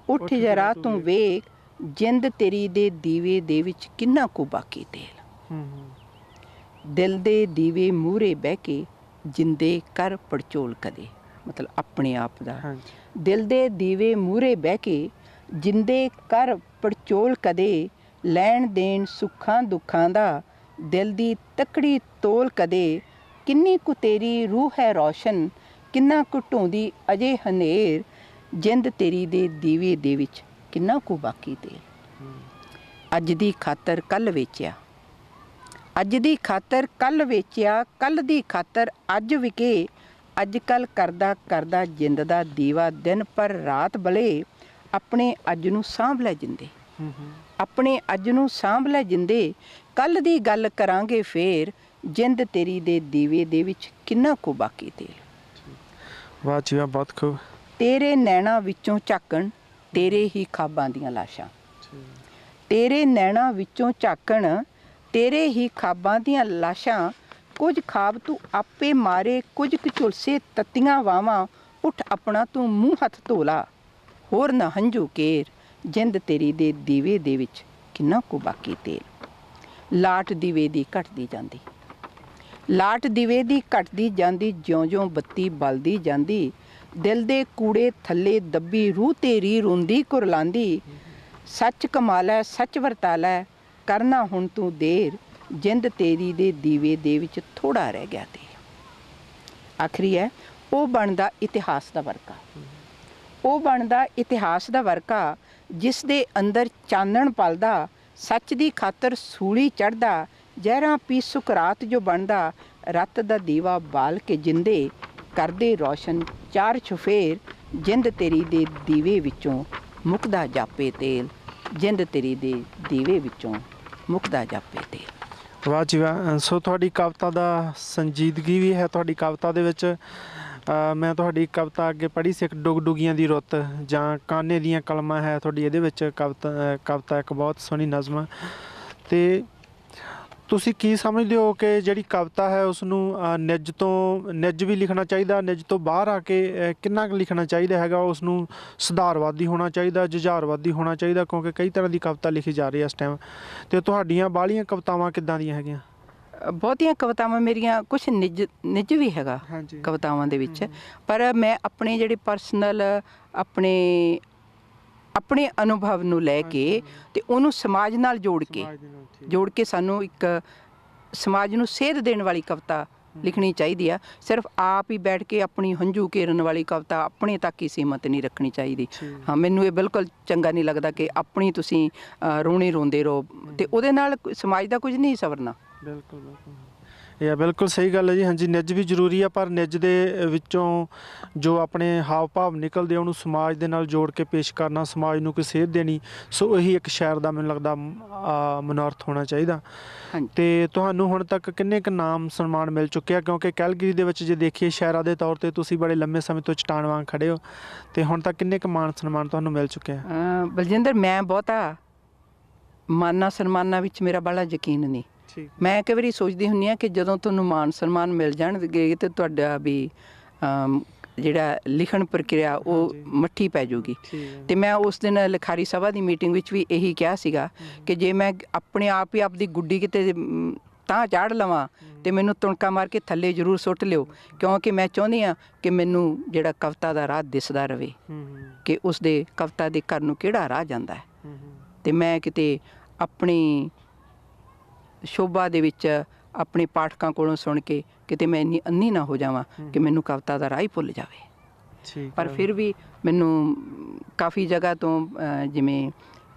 ਉੱਠ ਜਰਾ ਤੂੰ ਵੇਖ। ਜਿੰਦ ਤੇਰੀ ਦੇ ਦੀਵੇ ਦੇ ਵਿੱਚ ਕਿੰਨਾ ਕੁ ਬਾਕੀ ਤੇਲ। ਦਿਲ ਦੇ ਦੀਵੇ ਮੂਹਰੇ ਬਹਿ ਕੇ ਜਿੰਦੇ ਕਰ ਪੜਚੋਲ ਕਦੇ, ਮਤਲਬ ਆਪਣੇ ਆਪ ਦਾ। ਦਿਲ ਦੇ ਦੀਵੇ ਮੂਹਰੇ ਬਹਿ ਕੇ ਜਿੰਦੇ ਕਰ ਪੜਚੋਲ ਕਦੇ। ਲੈਣ ਦੇਣ ਸੁੱਖਾਂ ਦੁੱਖਾਂ ਦਾ, ਦਿਲ ਦੀ ਤਕੜੀ ਤੋਲ ਕਦੇ। ਕਿੰਨੀ ਕੁ ਤੇਰੀ ਰੂਹ ਹੈ ਰੌਸ਼ਨ, ਕਿੰਨਾ ਕੁ ਢੋਂਦੀ ਅਜੇ ਹਨੇਰ। ਜਿੰਦ ਤੇਰੀ ਦੇ ਦੀਵੇ ਦੇ ਵਿੱਚ ਕਿੰਨਾ ਕੁ ਬਾਕੀ ਤੇਲ। ਅੱਜ ਦੀ ਖਾਤਰ ਕੱਲ੍ਹ ਵੇਚਿਆ, ਅੱਜ ਦੀ ਖਾਤਰ ਕੱਲ੍ਹ ਵੇਚਿਆ। ਕੱਲ੍ਹ ਦੀ ਖਾਤਰ ਅੱਜ ਵਿਕੇ। ਅੱਜ ਕੱਲ੍ਹ ਕਰਦਾ ਕਰਦਾ ਜਿੰਦ ਦਾ ਦੀਵਾ, ਦਿਨ ਪਰ ਰਾਤ ਬਲੇ। ਆਪਣੇ ਅੱਜ ਨੂੰ ਸਾਂਭ ਲੈ ਜਿੰਦੇ, ਆਪਣੇ ਅੱਜ ਨੂੰ ਸਾਂਭ ਲੈ ਜਿੰਦੇ। ਕੱਲ੍ਹ ਦੀ ਗੱਲ ਕਰਾਂਗੇ ਫੇਰ, ਜਿੰਦ ਤੇਰੀ ਦੇ ਦੀਵੇ ਦੇ ਵਿੱਚ ਕਿੰਨਾ ਕੁ ਬਾਕੀ ਤੇਲ। ਵਾਹ ਜੀ ਵਾਹ, ਬਹੁਤ ਖੂਬ। ਤੇਰੇ ਨੈਣਾਂ ਵਿੱਚੋਂ ਝਾਕਣ, ਤੇਰੇ ਹੀ ਖਾਬਾਂ ਦੀਆਂ ਲਾਸ਼ਾਂ। ਤੇਰੇ ਨੈਣਾਂ ਵਿੱਚੋਂ ਝਾਕਣ, ਤੇਰੇ ਹੀ ਖਾਬਾਂ ਦੀਆਂ ਲਾਸ਼ਾਂ। ਕੁਝ ਖਾਬ ਤੂੰ ਆਪੇ ਮਾਰੇ, ਕੁਝ ਕੁ ਝੁਲਸੇ ਤੱਤੀਆਂ ਵਾਵਾਂ। ਉੱਠ ਆਪਣਾ ਤੂੰ ਮੂੰਹ ਹੱਥ ਧੋਲਾ, ਹੋਰ ਨਾ ਹੰਝੂ ਕੇਰ। ਜਿੰਦ ਤੇਰੀ ਦੇ ਦੀਵੇ ਦੇ ਵਿੱਚ ਕਿੰਨਾ ਕੁ ਬਾਕੀ ਤੇਲ। ਲਾਟ ਦੀਵੇ ਦੀ ਘਟਦੀ ਜਾਂਦੀ, ਲਾਟ ਦੀਵੇ ਦੀ ਘਟਦੀ ਜਾਂਦੀ। ਜਿਉਂ-ਜਿਉਂ ਬੱਤੀ ਬਲਦੀ ਜਾਂਦੀ, ਦਿਲ ਦੇ ਕੂੜੇ ਥੱਲੇ ਦੱਬੀ ਰੂਹ ਤੇਰੀ ਰੋਂਦੀ ਕੁਰਲਾਂਦੀ। ਸੱਚ ਕਮਾ ਲੈ ਸੱਚ ਵਰਤਾ ਲੈ, ਕਰਨਾ ਹੁਣ ਤੂੰ ਦੇਰ। ਜਿੰਦ ਤੇਰੀ ਦੇ ਦੀਵੇ ਦੇ ਵਿੱਚ ਥੋੜ੍ਹਾ ਰਹਿ ਗਿਆ ਤੇਲ। ਆਖਰੀ ਹੈ, ਉਹ ਬਣਦਾ ਇਤਿਹਾਸ ਦਾ ਵਰਕਾ। ਉਹ ਬਣਦਾ ਇਤਿਹਾਸ ਦਾ ਵਰਕਾ, ਜਿਸ ਦੇ ਅੰਦਰ ਚਾਨਣ ਪਲਦਾ। ਸੱਚ ਦੀ ਖਾਤਰ ਸੂਲੀ ਚੜ੍ਹਦਾ, ਜ਼ਹਿਰਾਂ ਪੀ ਸੁਕਰਾਤ ਜੋ ਬਣਦਾ। ਰੱਤ ਦਾ ਦੀਵਾ ਬਾਲ ਕੇ ਜਿੰਦੇ, ਕਰਦੇ ਰੌਸ਼ਨ ਚਾਰ ਚੁਫੇਰ। ਜਿੰਦ ਤੇਰੀ ਦੇ ਦੀਵੇ ਵਿੱਚੋਂ ਮੁੱਕਦਾ ਜਾਪੇ ਤੇਲ। ਜਿੰਦ ਤੇਰੀ ਦੇ ਦੀਵੇ ਵਿੱਚੋਂ ਮੁੱਕਦਾ ਜਾਪੇ ਤੇਲ। ਵਾਹ ਜੀ ਵਾਹ। ਸੋ ਤੁਹਾਡੀ ਕਵਿਤਾ ਦਾ ਸੰਜੀਦਗੀ ਵੀ ਹੈ ਤੁਹਾਡੀ ਕਵਿਤਾ ਦੇ ਵਿੱਚ। ਮੈਂ ਤੁਹਾਡੀ ਕਵਿਤਾ ਅੱਗੇ ਪੜ੍ਹੀ ਸੀ, ਇੱਕ ਡੁਗਡੁਗੀਆਂ ਦੀ ਰੁੱਤ ਜਾਂ ਕਾਨੇ ਦੀਆਂ ਕਲਮਾਂ ਹੈ ਤੁਹਾਡੀ ਇਹਦੇ ਵਿੱਚ ਕਵਿਤਾ ਇੱਕ ਬਹੁਤ ਸੋਹਣੀ ਨਜ਼ਮ। ਅਤੇ ਤੁਸੀਂ ਕੀ ਸਮਝਦੇ ਹੋ ਕਿ ਜਿਹੜੀ ਕਵਿਤਾ ਹੈ ਉਸ ਨੂੰ ਨਿੱਜ ਵੀ ਲਿਖਣਾ ਚਾਹੀਦਾ, ਨਿੱਜ ਤੋਂ ਬਾਹਰ ਆ ਕੇ ਕਿੰਨਾ ਕੁ ਲਿਖਣਾ ਚਾਹੀਦਾ ਹੈਗਾ? ਉਸ ਨੂੰ ਸੁਧਾਰਵਾਦੀ ਹੋਣਾ ਚਾਹੀਦਾ, ਜੁਝਾਰਵਾਦੀ ਹੋਣਾ ਚਾਹੀਦਾ? ਕਿਉਂਕਿ ਕਈ ਤਰ੍ਹਾਂ ਦੀ ਕਵਿਤਾ ਲਿਖੀ ਜਾ ਰਹੀ ਹੈ ਇਸ ਟਾਈਮ। ਅਤੇ ਤੁਹਾਡੀਆਂ ਬਾਹਲੀਆਂ ਕਵਿਤਾਵਾਂ ਕਿੱਦਾਂ ਦੀਆਂ ਹੈਗੀਆਂ? ਬਹੁਤੀਆਂ ਕਵਿਤਾਵਾਂ ਮੇਰੀਆਂ ਕੁਛ ਨਿੱਜ ਵੀ ਹੈਗਾ ਕਵਿਤਾਵਾਂ ਦੇ ਵਿੱਚ। ਪਰ ਮੈਂ ਆਪਣੇ ਜਿਹੜੇ ਪਰਸਨਲ ਆਪਣੇ ਅਨੁਭਵ ਨੂੰ ਲੈ ਕੇ ਅਤੇ ਉਹਨੂੰ ਸਮਾਜ ਨਾਲ ਜੋੜ ਕੇ ਸਾਨੂੰ ਇੱਕ ਸਮਾਜ ਨੂੰ ਸੇਧ ਦੇਣ ਵਾਲੀ ਕਵਿਤਾ ਲਿਖਣੀ ਚਾਹੀਦੀ ਆ। ਸਿਰਫ ਆਪ ਹੀ ਬੈਠ ਕੇ ਆਪਣੀ ਹੰਝੂ ਕੇਰਨ ਵਾਲੀ ਕਵਿਤਾ ਆਪਣੇ ਤੱਕ ਹੀ ਸੀਮਤ ਨਹੀਂ ਰੱਖਣੀ ਚਾਹੀਦੀ। ਹਾਂ, ਮੈਨੂੰ ਇਹ ਬਿਲਕੁਲ ਚੰਗਾ ਨਹੀਂ ਲੱਗਦਾ ਕਿ ਆਪਣੀ ਤੁਸੀਂ ਰੋਣੇ ਰੋਂਦੇ ਰਹੋ ਅਤੇ ਉਹਦੇ ਨਾਲ ਸਮਾਜ ਦਾ ਕੁਝ ਨਹੀਂ ਸਵਰਨਾ। ਬਿਲਕੁਲ ਬਿਲਕੁਲ, ਇਹ ਬਿਲਕੁਲ ਸਹੀ ਗੱਲ ਹੈ ਜੀ। ਹਾਂਜੀ, ਨਿੱਜ ਵੀ ਜ਼ਰੂਰੀ ਆ, ਪਰ ਨਿੱਜ ਦੇ ਵਿੱਚੋਂ ਜੋ ਆਪਣੇ ਹਾਵ ਭਾਵ ਨਿਕਲਦੇ ਉਹਨੂੰ ਸਮਾਜ ਦੇ ਨਾਲ ਜੋੜ ਕੇ ਪੇਸ਼ ਕਰਨਾ, ਸਮਾਜ ਨੂੰ ਕੋਈ ਸੇਧ ਦੇਣੀ। ਸੋ ਇਹੀ ਇੱਕ ਸ਼ਾਇਰ ਦਾ ਮੈਨੂੰ ਲੱਗਦਾ ਮਨੋਰਥ ਹੋਣਾ ਚਾਹੀਦਾ। ਅਤੇ ਤੁਹਾਨੂੰ ਹੁਣ ਤੱਕ ਕਿੰਨੇ ਕੁ ਨਾਮ ਸਨਮਾਨ ਮਿਲ ਚੁੱਕਿਆ? ਕਿਉਂਕਿ ਕੈਲਗਰੀ ਦੇ ਵਿੱਚ ਜੇ ਦੇਖੀਏ ਸ਼ਾਇਰਾਂ ਦੇ ਤੌਰ 'ਤੇ ਤੁਸੀਂ ਬੜੇ ਲੰਮੇ ਸਮੇਂ ਤੋਂ ਚਟਾਨ ਵਾਂਗ ਖੜ੍ਹੇ ਹੋ, ਅਤੇ ਹੁਣ ਤੱਕ ਕਿੰਨੇ ਕੁ ਮਾਣ ਸਨਮਾਨ ਤੁਹਾਨੂੰ ਮਿਲ ਚੁੱਕਿਆ? ਬਲਜਿੰਦਰ, ਮੈਂ ਬਹੁਤਾ ਮਾਨਾਂ ਸਨਮਾਨਾਂ ਵਿੱਚ ਮੇਰਾ ਬੜਾ ਯਕੀਨ ਨਹੀਂ। ਮੈਂ ਕਈ ਵਾਰੀ ਸੋਚਦੀ ਹੁੰਦੀ ਹਾਂ ਕਿ ਜਦੋਂ ਤੁਹਾਨੂੰ ਮਾਣ ਸਨਮਾਨ ਮਿਲ ਜਾਣਗੇ ਤਾਂ ਤੁਹਾਡਾ ਵੀ ਜਿਹੜਾ ਲਿਖਣ ਪ੍ਰਕਿਰਿਆ ਉਹ ਮੱਠੀ ਪੈ ਜਾਊਗੀ। ਅਤੇ ਮੈਂ ਉਸ ਦਿਨ ਲਿਖਾਰੀ ਸਭਾ ਦੀ ਮੀਟਿੰਗ ਵਿੱਚ ਵੀ ਇਹੀ ਕਿਹਾ ਸੀਗਾ ਕਿ ਜੇ ਮੈਂ ਆਪਣੇ ਆਪ ਹੀ ਆਪਦੀ ਗੁੱਡੀ ਕਿਤੇ ਤਾਂ ਚਾੜ ਲਵਾਂ ਤੇ ਮੈਨੂੰ ਤੁਣਕਾ ਮਾਰ ਕੇ ਥੱਲੇ ਜ਼ਰੂਰ ਸੁੱਟ ਲਿਓ, ਕਿਉਂਕਿ ਮੈਂ ਚਾਹੁੰਦੀ ਹਾਂ ਕਿ ਮੈਨੂੰ ਜਿਹੜਾ ਕਵਿਤਾ ਦਾ ਰਾਹ ਦਿਸਦਾ ਰਵੇ ਕਿ ਉਸ ਦੇ ਕਵਿਤਾ ਦੇ ਘਰ ਨੂੰ ਕਿਹੜਾ ਰਾਹ ਜਾਂਦਾ ਹੈ, ਤੇ ਮੈਂ ਕਿਤੇ ਆਪਣੀ ਸ਼ੋਭਾ ਦੇ ਵਿੱਚ ਆਪਣੇ ਪਾਠਕਾਂ ਕੋਲੋਂ ਸੁਣ ਕੇ ਕਿਤੇ ਮੈਂ ਇੰਨੀ ਅੰਨੀ ਨਾ ਹੋ ਜਾਵਾਂ ਕਿ ਮੈਨੂੰ ਕਵਿਤਾ ਦਾ ਰਾਹ ਹੀ ਭੁੱਲ ਜਾਵੇ। ਪਰ ਫਿਰ ਵੀ ਮੈਨੂੰ ਕਾਫੀ ਜਗ੍ਹਾ ਤੋਂ ਜਿਵੇਂ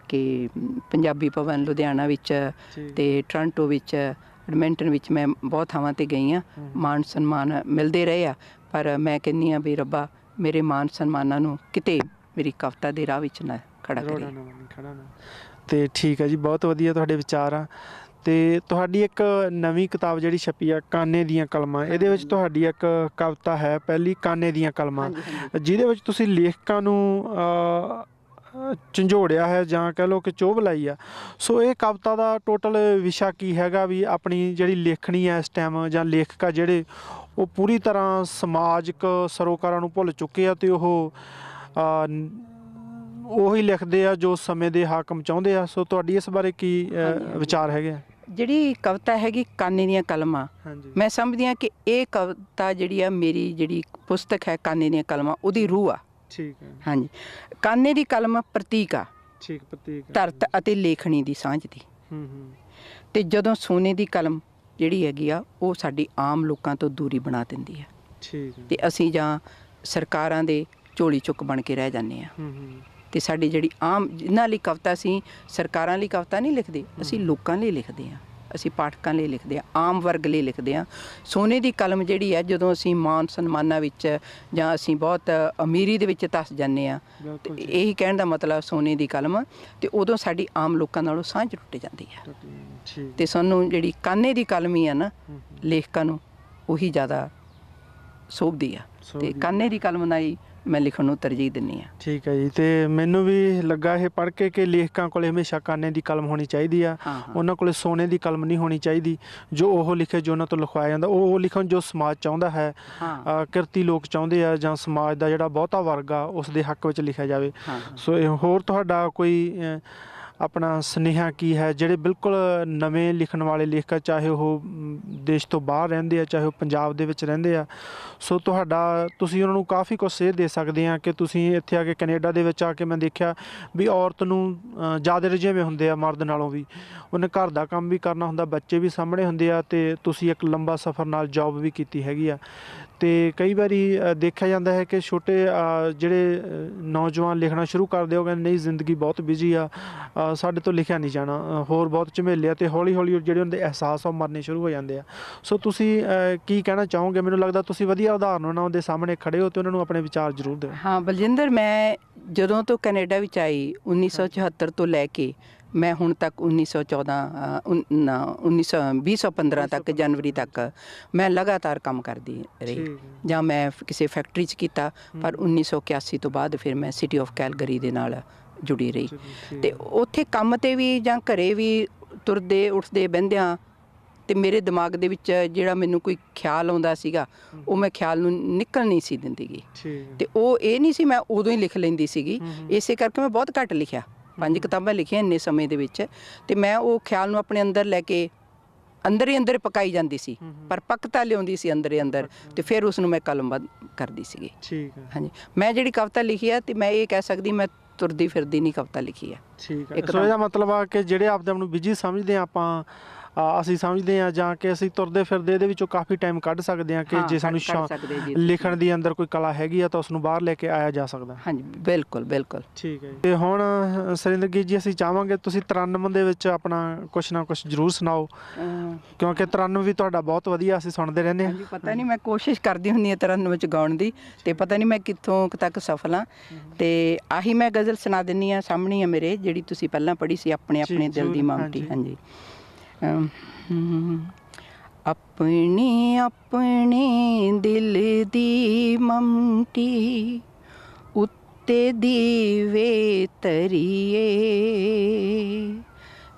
ਕਿ ਪੰਜਾਬੀ ਭਵਨ ਲੁਧਿਆਣਾ ਵਿੱਚ ਤੇ ਟੋਰਾਂਟੋ ਵਿੱਚ, ਐਡਮਿੰਟਨ ਵਿੱਚ, ਮੈਂ ਬਹੁਤ ਥਾਵਾਂ 'ਤੇ ਗਈ ਹਾਂ। ਮਾਣ ਸਨਮਾਨ ਮਿਲਦੇ ਰਹੇ ਆ, ਪਰ ਮੈਂ ਕਹਿੰਦੀ ਹਾਂ ਵੀ ਰੱਬਾ ਮੇਰੇ ਮਾਣ ਸਨਮਾਨਾਂ ਨੂੰ ਕਿਤੇ ਮੇਰੀ ਕਵਿਤਾ ਦੇ ਰਾਹ ਵਿੱਚ ਨਾ ਖੜਾ ਕਰੇ। ਤੇ ਠੀਕ ਹੈ ਜੀ, ਬਹੁਤ ਵਧੀਆ ਤੁਹਾਡੇ ਵਿਚਾਰ ਆ। ਤੇ ਤੁਹਾਡੀ ਇੱਕ ਨਵੀਂ ਕਿਤਾਬ ਜਿਹੜੀ ਛਪੀ ਆ ਕਾਨੇ ਦੀਆਂ ਕਲਮਾਂ, ਇਹਦੇ ਵਿੱਚ ਤੁਹਾਡੀ ਇੱਕ ਕਵਿਤਾ ਹੈ ਪਹਿਲੀ ਕਾਨੇ ਦੀਆਂ ਕਲਮਾਂ, ਜਿਹਦੇ ਵਿੱਚ ਤੁਸੀਂ ਲੇਖਕਾਂ ਨੂੰ ਝੰਜੋੜਿਆ ਹੈ ਜਾਂ ਕਹਿ ਲਓ ਕਿ ਚੋਭ ਲਾਈ ਆ। ਸੋ ਇਹ ਕਵਿਤਾ ਦਾ ਟੋਟਲ ਵਿਸ਼ਾ ਕੀ ਹੈਗਾ ਵੀ ਆਪਣੀ ਜਿਹੜੀ ਲੇਖਣੀ ਹੈ ਇਸ ਟਾਈਮ ਜਾਂ ਲੇਖਕ ਆ ਜਿਹੜੇ ਉਹ ਪੂਰੀ ਤਰ੍ਹਾਂ ਸਮਾਜਿਕ ਸਰੋਕਾਰਾਂ ਨੂੰ ਭੁੱਲ ਚੁੱਕੇ ਆ ਤੇ ਉਹ ਉਹੀ ਲਿਖਦੇ ਆ ਜੋ ਸਮੇਂ ਦੇ ਹਾਕਮ ਚਾਹੁੰਦੇ ਆ। ਸੋ ਤੁਹਾਡੀ ਇਸ ਬਾਰੇ ਕੀ ਵਿਚਾਰ ਹੈਗੇ ਆ? ਜਿਹੜੀ ਕਵਿਤਾ ਹੈਗੀ ਕਾਨੇ ਦੀਆਂ ਕਲਮਾਂ, ਮੈਂ ਸਮਝਦੀ ਹਾਂ ਕਿ ਇਹ ਕਵਿਤਾ ਜਿਹੜੀ ਆ ਮੇਰੀ ਜਿਹੜੀ ਪੁਸਤਕ ਹੈ ਕਾਨੇ ਦੀਆਂ ਕਲਮਾਂ ਉਹਦੀ ਰੂਹ ਆ। ਠੀਕ ਹੈ। ਹਾਂਜੀ, ਕਾਨੇ ਦੀ ਕਲਮ ਪ੍ਰਤੀਕ ਆ, ਠੀਕ, ਪ੍ਰਤੀਕ ਧਰਤ ਅਤੇ ਲੇਖਣੀ ਦੀ ਸਾਂਝ ਦੀ। ਤੇ ਜਦੋਂ ਸੋਨੇ ਦੀ ਕਲਮ ਜਿਹੜੀ ਹੈਗੀ ਆ ਉਹ ਸਾਡੀ ਆਮ ਲੋਕਾਂ ਤੋਂ ਦੂਰੀ ਬਣਾ ਦਿੰਦੀ ਆ। ਠੀਕ ਹੈ। ਤੇ ਅਸੀਂ ਜਾਂ ਸਰਕਾਰਾਂ ਦੇ ਝੋਲੀ ਚੁੱਕ ਬਣ ਕੇ ਰਹਿ ਜਾਂਦੇ ਆ। ਤੇ ਸਾਡੀ ਜਿਹੜੀ ਆਮ ਜਿਨ੍ਹਾਂ ਲਈ ਕਵਿਤਾ, ਅਸੀਂ ਸਰਕਾਰਾਂ ਲਈ ਕਵਿਤਾ ਨਹੀਂ ਲਿਖਦੇ, ਅਸੀਂ ਲੋਕਾਂ ਲਈ ਲਿਖਦੇ ਹਾਂ, ਅਸੀਂ ਪਾਠਕਾਂ ਲਈ ਲਿਖਦੇ ਹਾਂ, ਆਮ ਵਰਗ ਲਈ ਲਿਖਦੇ ਹਾਂ। ਸੋਨੇ ਦੀ ਕਲਮ ਜਿਹੜੀ ਹੈ ਜਦੋਂ ਅਸੀਂ ਮਾਨ ਸਨਮਾਨਾਂ ਵਿੱਚ ਜਾਂ ਅਸੀਂ ਬਹੁਤ ਅਮੀਰੀ ਦੇ ਵਿੱਚ ਧੱਸ ਜਾਂਦੇ ਹਾਂ, ਇਹੀ ਕਹਿਣ ਦਾ ਮਤਲਬ ਸੋਨੇ ਦੀ ਕਲਮ, ਤੇ ਉਦੋਂ ਸਾਡੀ ਆਮ ਲੋਕਾਂ ਨਾਲੋਂ ਸਾਂਝ ਟੁੱਟ ਜਾਂਦੀ ਹੈ। ਤੇ ਸਾਨੂੰ ਜਿਹੜੀ ਕਾਨੇ ਦੀ ਕਲਮ ਹੀ ਆ ਨਾ ਲੇਖਕਾਂ ਨੂੰ ਉਹੀ ਜ਼ਿਆਦਾ ਸੋਭਦੀ ਆ, ਤੇ ਕਾਨੇ ਦੀ ਕਲਮ ਨਾਲ ਹੀ ਮੈਂ ਲਿਖਣ ਨੂੰ ਤਰਜੀਹ ਦਿੰਦੀ ਹਾਂ। ਠੀਕ ਹੈ ਜੀ। ਤੇ ਮੈਨੂੰ ਵੀ ਲੱਗਾ ਇਹ ਪੜ੍ਹ ਕੇ ਕਿ ਲੇਖਕਾਂ ਕੋਲ ਹਮੇਸ਼ਾ ਕਾਨੇ ਦੀ ਕਲਮ ਹੋਣੀ ਚਾਹੀਦੀ ਆ, ਉਹਨਾਂ ਕੋਲ ਸੋਨੇ ਦੀ ਕਲਮ ਨਹੀਂ ਹੋਣੀ ਚਾਹੀਦੀ। ਜੋ ਉਹ ਲਿਖੇ, ਜੋ ਉਹਨਾਂ ਤੋਂ ਲਿਖਵਾਇਆ ਜਾਂਦਾ ਉਹ ਲਿਖਣ ਜੋ ਸਮਾਜ ਚਾਹੁੰਦਾ ਹੈ, ਕਿਰਤੀ ਲੋਕ ਚਾਹੁੰਦੇ ਆ ਜਾਂ ਸਮਾਜ ਦਾ ਜਿਹੜਾ ਬਹੁਤਾ ਵਰਗ ਆ ਉਸ ਦੇ ਹੱਕ ਵਿੱਚ ਲਿਖਿਆ ਜਾਵੇ। ਸੋ ਹੋਰ ਤੁਹਾਡਾ ਕੋਈ ਆਪਣਾ ਸੁਨੇਹਾ ਕੀ ਹੈ ਜਿਹੜੇ ਬਿਲਕੁਲ ਨਵੇਂ ਲਿਖਣ ਵਾਲੇ ਲੇਖਕ, ਚਾਹੇ ਉਹ ਦੇਸ਼ ਤੋਂ ਬਾਹਰ ਰਹਿੰਦੇ ਆ ਚਾਹੇ ਉਹ ਪੰਜਾਬ ਦੇ ਵਿੱਚ ਰਹਿੰਦੇ ਆ, ਸੋ ਤੁਸੀਂ ਉਹਨਾਂ ਨੂੰ ਕਾਫੀ ਕੁਛ ਸੇਧ ਦੇ ਸਕਦੇ ਆ ਕਿ ਤੁਸੀਂ ਇੱਥੇ ਆ ਕੇ ਕੈਨੇਡਾ ਦੇ ਵਿੱਚ ਆ ਕੇ ਮੈਂ ਦੇਖਿਆ ਵੀ ਔਰਤ ਨੂੰ ਜ਼ਿਆਦਾ ਰੁਝੇਵੇਂ ਹੁੰਦੇ ਆ ਮਰਦ ਨਾਲੋਂ ਵੀ। ਉਹਨੇ ਘਰ ਦਾ ਕੰਮ ਵੀ ਕਰਨਾ ਹੁੰਦਾ, ਬੱਚੇ ਵੀ ਸਾਹਮਣੇ ਹੁੰਦੇ ਆ, ਤੇ ਤੁਸੀਂ ਇੱਕ ਲੰਬਾ ਸਫ਼ਰ ਨਾਲ ਜੌਬ ਵੀ ਕੀਤੀ ਹੈਗੀ ਆ। ਤੇ ਕਈ ਵਾਰੀ ਦੇਖਿਆ ਜਾਂਦਾ ਹੈ ਕਿ ਛੋਟੇ ਜਿਹੜੇ ਨੌਜਵਾਨ ਲਿਖਣਾ ਸ਼ੁਰੂ ਕਰਦੇ ਹੋ ਕਹਿੰਦੇ ਨਹੀਂ ਜ਼ਿੰਦਗੀ ਬਹੁਤ ਬਿਜੀ ਆ, ਸਾਡੇ ਤੋਂ ਲਿਖਿਆ ਨਹੀਂ ਜਾਣਾ, ਹੋਰ ਬਹੁਤ ਝਮੇਲੇ ਆ, ਤੇ ਹੌਲੀ ਹੌਲੀ ਜਿਹੜੇ ਉਹਨਾਂ ਦੇ ਅਹਿਸਾਸ ਆ ਉਹ ਮਰਨੇ ਸ਼ੁਰੂ ਹੋ ਜਾਂਦੇ ਆ। ਸੋ ਤੁਸੀਂ ਕੀ ਕਹਿਣਾ ਚਾਹੋਗੇ? ਮੈਨੂੰ ਲੱਗਦਾ ਤੁਸੀਂ ਵਧੀਆ ਉਦਾਹਰਨ ਉਹਨਾਂ ਦੇ ਸਾਹਮਣੇ ਖੜੇ ਹੋ ਤੇ ਉਹਨਾਂ ਨੂੰ ਆਪਣੇ ਵਿਚਾਰ ਜ਼ਰੂਰ ਦਿਓ। ਹਾਂ ਬਲਜਿੰਦਰ, ਮੈਂ ਜਦੋਂ ਤੋਂ ਕੈਨੇਡਾ ਵਿੱਚ ਆਈ 1974 ਤੋਂ ਲੈ ਕੇ ਮੈਂ ਹੁਣ ਤੱਕ 2015 ਤੱਕ ਜਨਵਰੀ ਤੱਕ ਮੈਂ ਲਗਾਤਾਰ ਕੰਮ ਕਰਦੀ ਰਹੀ। ਜਾਂ ਮੈਂ ਕਿਸੇ ਫੈਕਟਰੀ 'ਚ ਕੀਤਾ, ਪਰ 1981 ਤੋਂ ਬਾਅਦ ਫਿਰ ਮੈਂ ਸਿਟੀ ਆਫ ਕੈਲਗਰੀ ਦੇ ਨਾਲ ਜੁੜੀ ਰਹੀ। ਤੇ ਉੱਥੇ ਕੰਮ 'ਤੇ ਵੀ ਜਾਂ ਘਰੇ ਵੀ ਤੁਰਦੇ ਉੱਠਦੇ ਬਹਿੰਦਿਆਂ ਤੇ ਮੇਰੇ ਦਿਮਾਗ ਦੇ ਵਿੱਚ ਜਿਹੜਾ ਮੈਨੂੰ ਕੋਈ ਖਿਆਲ ਆਉਂਦਾ ਸੀਗਾ ਉਹ ਮੈਂ ਖਿਆਲ ਨੂੰ ਨਿਕਲ ਨਹੀਂ ਸੀ ਦਿੰਦੀ ਗੀ। ਤੇ ਉਹ ਇਹ ਨਹੀਂ ਸੀ ਮੈਂ ਉਦੋਂ ਹੀ ਲਿਖ ਲੈਂਦੀ ਸੀਗੀ, ਇਸੇ ਕਰਕੇ ਮੈਂ ਬਹੁਤ ਘੱਟ ਲਿਖਿਆ। 5 ਕਿਤਾਬਾਂ ਲਿਖੀਆਂ ਇੰਨੇ ਸਮੇਂ ਦੇ ਵਿੱਚ, ਤੇ ਮੈਂ ਉਹ ਖਿਆਲ ਨੂੰ ਆਪਣੇ ਅੰਦਰ ਲੈ ਕੇ ਅੰਦਰ ਹੀ ਅੰਦਰ ਪਕਾਈ ਜਾਂਦੀ ਸੀ, ਪਰ ਪੱਕਤਾ ਲਿਆਉਂਦੀ ਸੀ ਅੰਦਰ ਹੀ ਅੰਦਰ, ਤੇ ਫਿਰ ਉਸ ਨੂੰ ਮੈਂ ਕਲਮਬੱਧ ਕਰਦੀ ਸੀਗੀ। ਠੀਕ ਹੈ। ਹਾਂਜੀ, ਮੈਂ ਜਿਹੜੀ ਕਵਿਤਾ ਲਿਖੀ ਆ ਤੇ ਮੈਂ ਇਹ ਕਹਿ ਸਕਦੀ ਮੈਂ ਤੁਰਦੀ ਫਿਰਦੀ ਨਹੀਂ ਕਵਿਤਾ ਲਿਖੀ ਆ। ਠੀਕ ਹੈ। ਸੋ ਇਹਦਾ ਮਤਲਬ ਆ ਕਿ ਜਿਹੜੇ ਆਪਦੇ ਆਪ ਨੂੰ ਬਿਜੀ ਸਮਝਦੇ ਆ ਆਪਾਂ, ਅਸੀਂ ਸਮਝਦੇ ਹਾਂ ਜਾਂ ਕਿ ਅਸੀਂ ਤੁਰਦੇ ਫਿਰਦੇ ਇਹਦੇ ਵਿੱਚੋਂ ਕਾਫੀ ਟਾਈਮ ਕੱਢ ਸਕਦੇ ਹਾਂ ਕਿ ਜੇ ਸਾਨੂੰ ਲਿਖਣ ਦੀ ਅੰਦਰ ਕੋਈ ਕਲਾ ਹੈਗੀ ਆ ਤਾਂ ਉਸ ਨੂੰ ਬਾਹਰ ਲੈ ਕੇ ਆਇਆ ਜਾ ਸਕਦਾ। ਹਾਂਜੀ, ਬਿਲਕੁਲ ਬਿਲਕੁਲ। ਠੀਕ ਹੈ। ਤੇ ਹੁਣ ਸੁਰਿੰਦਰਜੀਤ ਜੀ ਅਸੀਂ ਚਾਹਾਂਗੇ ਤੁਸੀਂ 93 ਦੇ ਵਿੱਚ ਆਪਣਾ ਕੁਛ ਨਾ ਕੁਛ ਜ਼ਰੂਰ ਸੁਣਾਓ, ਕਿਉਂਕਿ 93 ਵੀ ਤੁਹਾਡਾ ਬਹੁਤ ਵਧੀਆ ਅਸੀਂ ਸੁਣਦੇ ਰਹਿੰਦੇ ਹਾਂ। ਪਤਾ ਨਹੀਂ, ਮੈਂ ਕੋਸ਼ਿਸ਼ ਕਰਦੀ ਹੁੰਦੀ ਹਾਂ 93 ਵਿੱਚ ਗਾਉਣ ਦੀ, ਤੇ ਪਤਾ ਨਹੀਂ ਮੈਂ ਕਿੱਥੋਂ ਤੱਕ ਸਫਲ ਹਾਂ। ਤੇ ਆਹੀ ਮੈਂ ਗਜ਼ਲ ਸੁਣਾ ਦਿੰਦੀ ਹਾਂ, ਸਾਹਮਣੇ ਆ ਮੇਰੇ, ਜਿਹੜੀ ਤੁਸੀਂ ਪਹਿਲਾਂ ਪੜ੍ਹੀ ਸੀ, ਆਪਣੇ ਆਪਣੇ ਦਿਲ ਦੀ ਮਮਤੀ। ਹਾਂਜੀ। ਆਪਣੇ ਆਪਣੇ ਦਿਲ ਦੀ ਮਮਤੀ ਉੱਤੇ ਦੀਵੇ ਧਰੀਏ,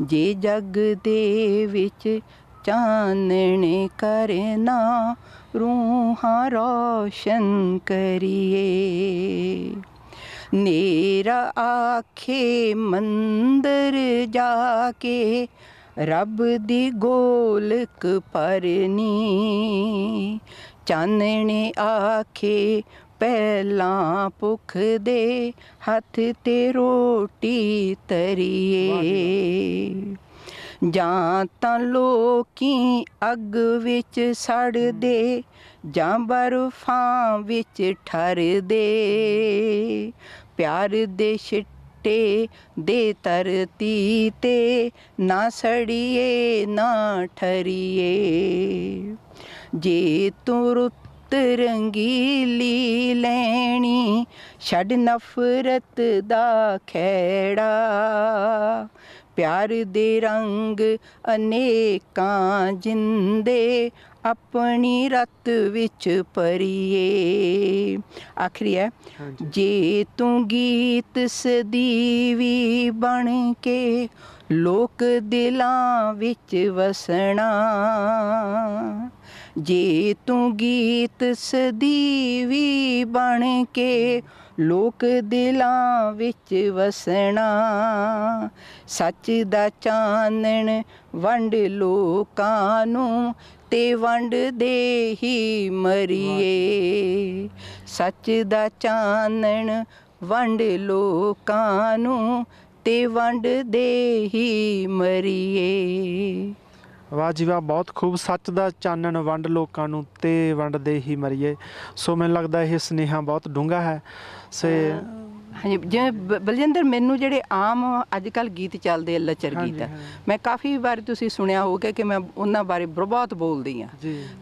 ਜੇ ਜਗ ਦੇ ਵਿੱਚ ਚਾਨਣ ਕਰਨਾ ਰੂਹਾਂ ਰੋਸ਼ਨ ਕਰੀਏ। ਨੇਰਾ ਆਖੇ ਮੰਦਰ ਜਾ ਕੇ ਰੱਬ ਦੀ ਗੋਲਕ ਭਰਨੀ ਚਾਨਣੇ ਆਖੇ ਪਹਿਲਾਂ ਭੁੱਖ ਦੇ ਹੱਥ ਤੇ ਰੋਟੀ ਤਰੀਏ ਜਾਂ ਤਾਂ ਲੋਕੀ ਅੱਗ ਵਿੱਚ ਸੜਦੇ ਜਾਂ ਬਰਫਾਂ ਵਿੱਚ ਠਰਦੇ ਪਿਆਰ ਦੇ ਛਿੱਟੇ ਦੇ ਧਰਤੀ ਤੇ ਨਾ ਸੜੀਏ ਨਾ ਠਰੀਏ ਜੇ ਤੂੰ ਰੁੱਤ ਰੰਗੀਲੀ ਲੈਣੀ ਛੱਡ ਨਫ਼ਰਤ ਦਾ ਖਹਿੜਾ ਪਿਆਰ ਦੇ ਰੰਗ ਅਨੇਕਾਂ ਜਿੰਦੇ ਆਪਣੀ ਰਤ ਵਿੱਚ ਭਰੀਏ ਆਖਰੀ ਹੈ ਜੇ ਤੂੰ ਗੀਤ ਸਦੀਵੀ ਬਣ ਕੇ ਲੋਕ ਦਿਲਾਂ ਵਿੱਚ ਵਸਣਾ ਜੇ ਤੂੰ ਗੀਤ ਸਦੀਵੀ ਬਣ ਕੇ ਲੋਕ ਦਿਲਾਂ ਵਿੱਚ ਵਸਣਾ ਸੱਚ ਦਾ ਚਾਨਣ ਵੰਡ ਲੋਕਾਂ ਨੂੰ ਤੇ ਵੰਡਦੇ ਹੀ ਮਰੀਏ ਸੱਚ ਦਾ ਚਾਨਣ ਵੰਡ ਲੋਕਾਂ ਨੂੰ ਤੇ ਵੰਡਦੇ ਹੀ ਮਰੀਏ ਵਾਹ ਜੀ ਵਾਹ ਬਹੁਤ ਖੂਬ ਸੱਚ ਦਾ ਚਾਨਣ ਵੰਡ ਲੋਕਾਂ ਨੂੰ ਤੇ ਵੰਡਦੇ ਹੀ ਮਰੀਏ ਸੋ ਮੈਨੂੰ ਲੱਗਦਾ ਇਹ ਸੁਨੇਹਾ ਬਹੁਤ ਡੂੰਘਾ ਹੈ ਸੇ ਹਾਂਜੀ ਜਿਵੇਂ ਬਲਜਿੰਦਰ ਮੈਨੂੰ ਜਿਹੜੇ ਆਮ ਅੱਜ ਕੱਲ੍ਹ ਗੀਤ ਚੱਲਦੇ ਆ ਲੱਚਰ ਗੀਤ ਮੈਂ ਕਾਫੀ ਵਾਰ ਤੁਸੀਂ ਸੁਣਿਆ ਹੋਊਗਾ ਕਿ ਮੈਂ ਉਹਨਾਂ ਬਾਰੇ ਬਹੁਤ ਬੋਲਦੀ ਹਾਂ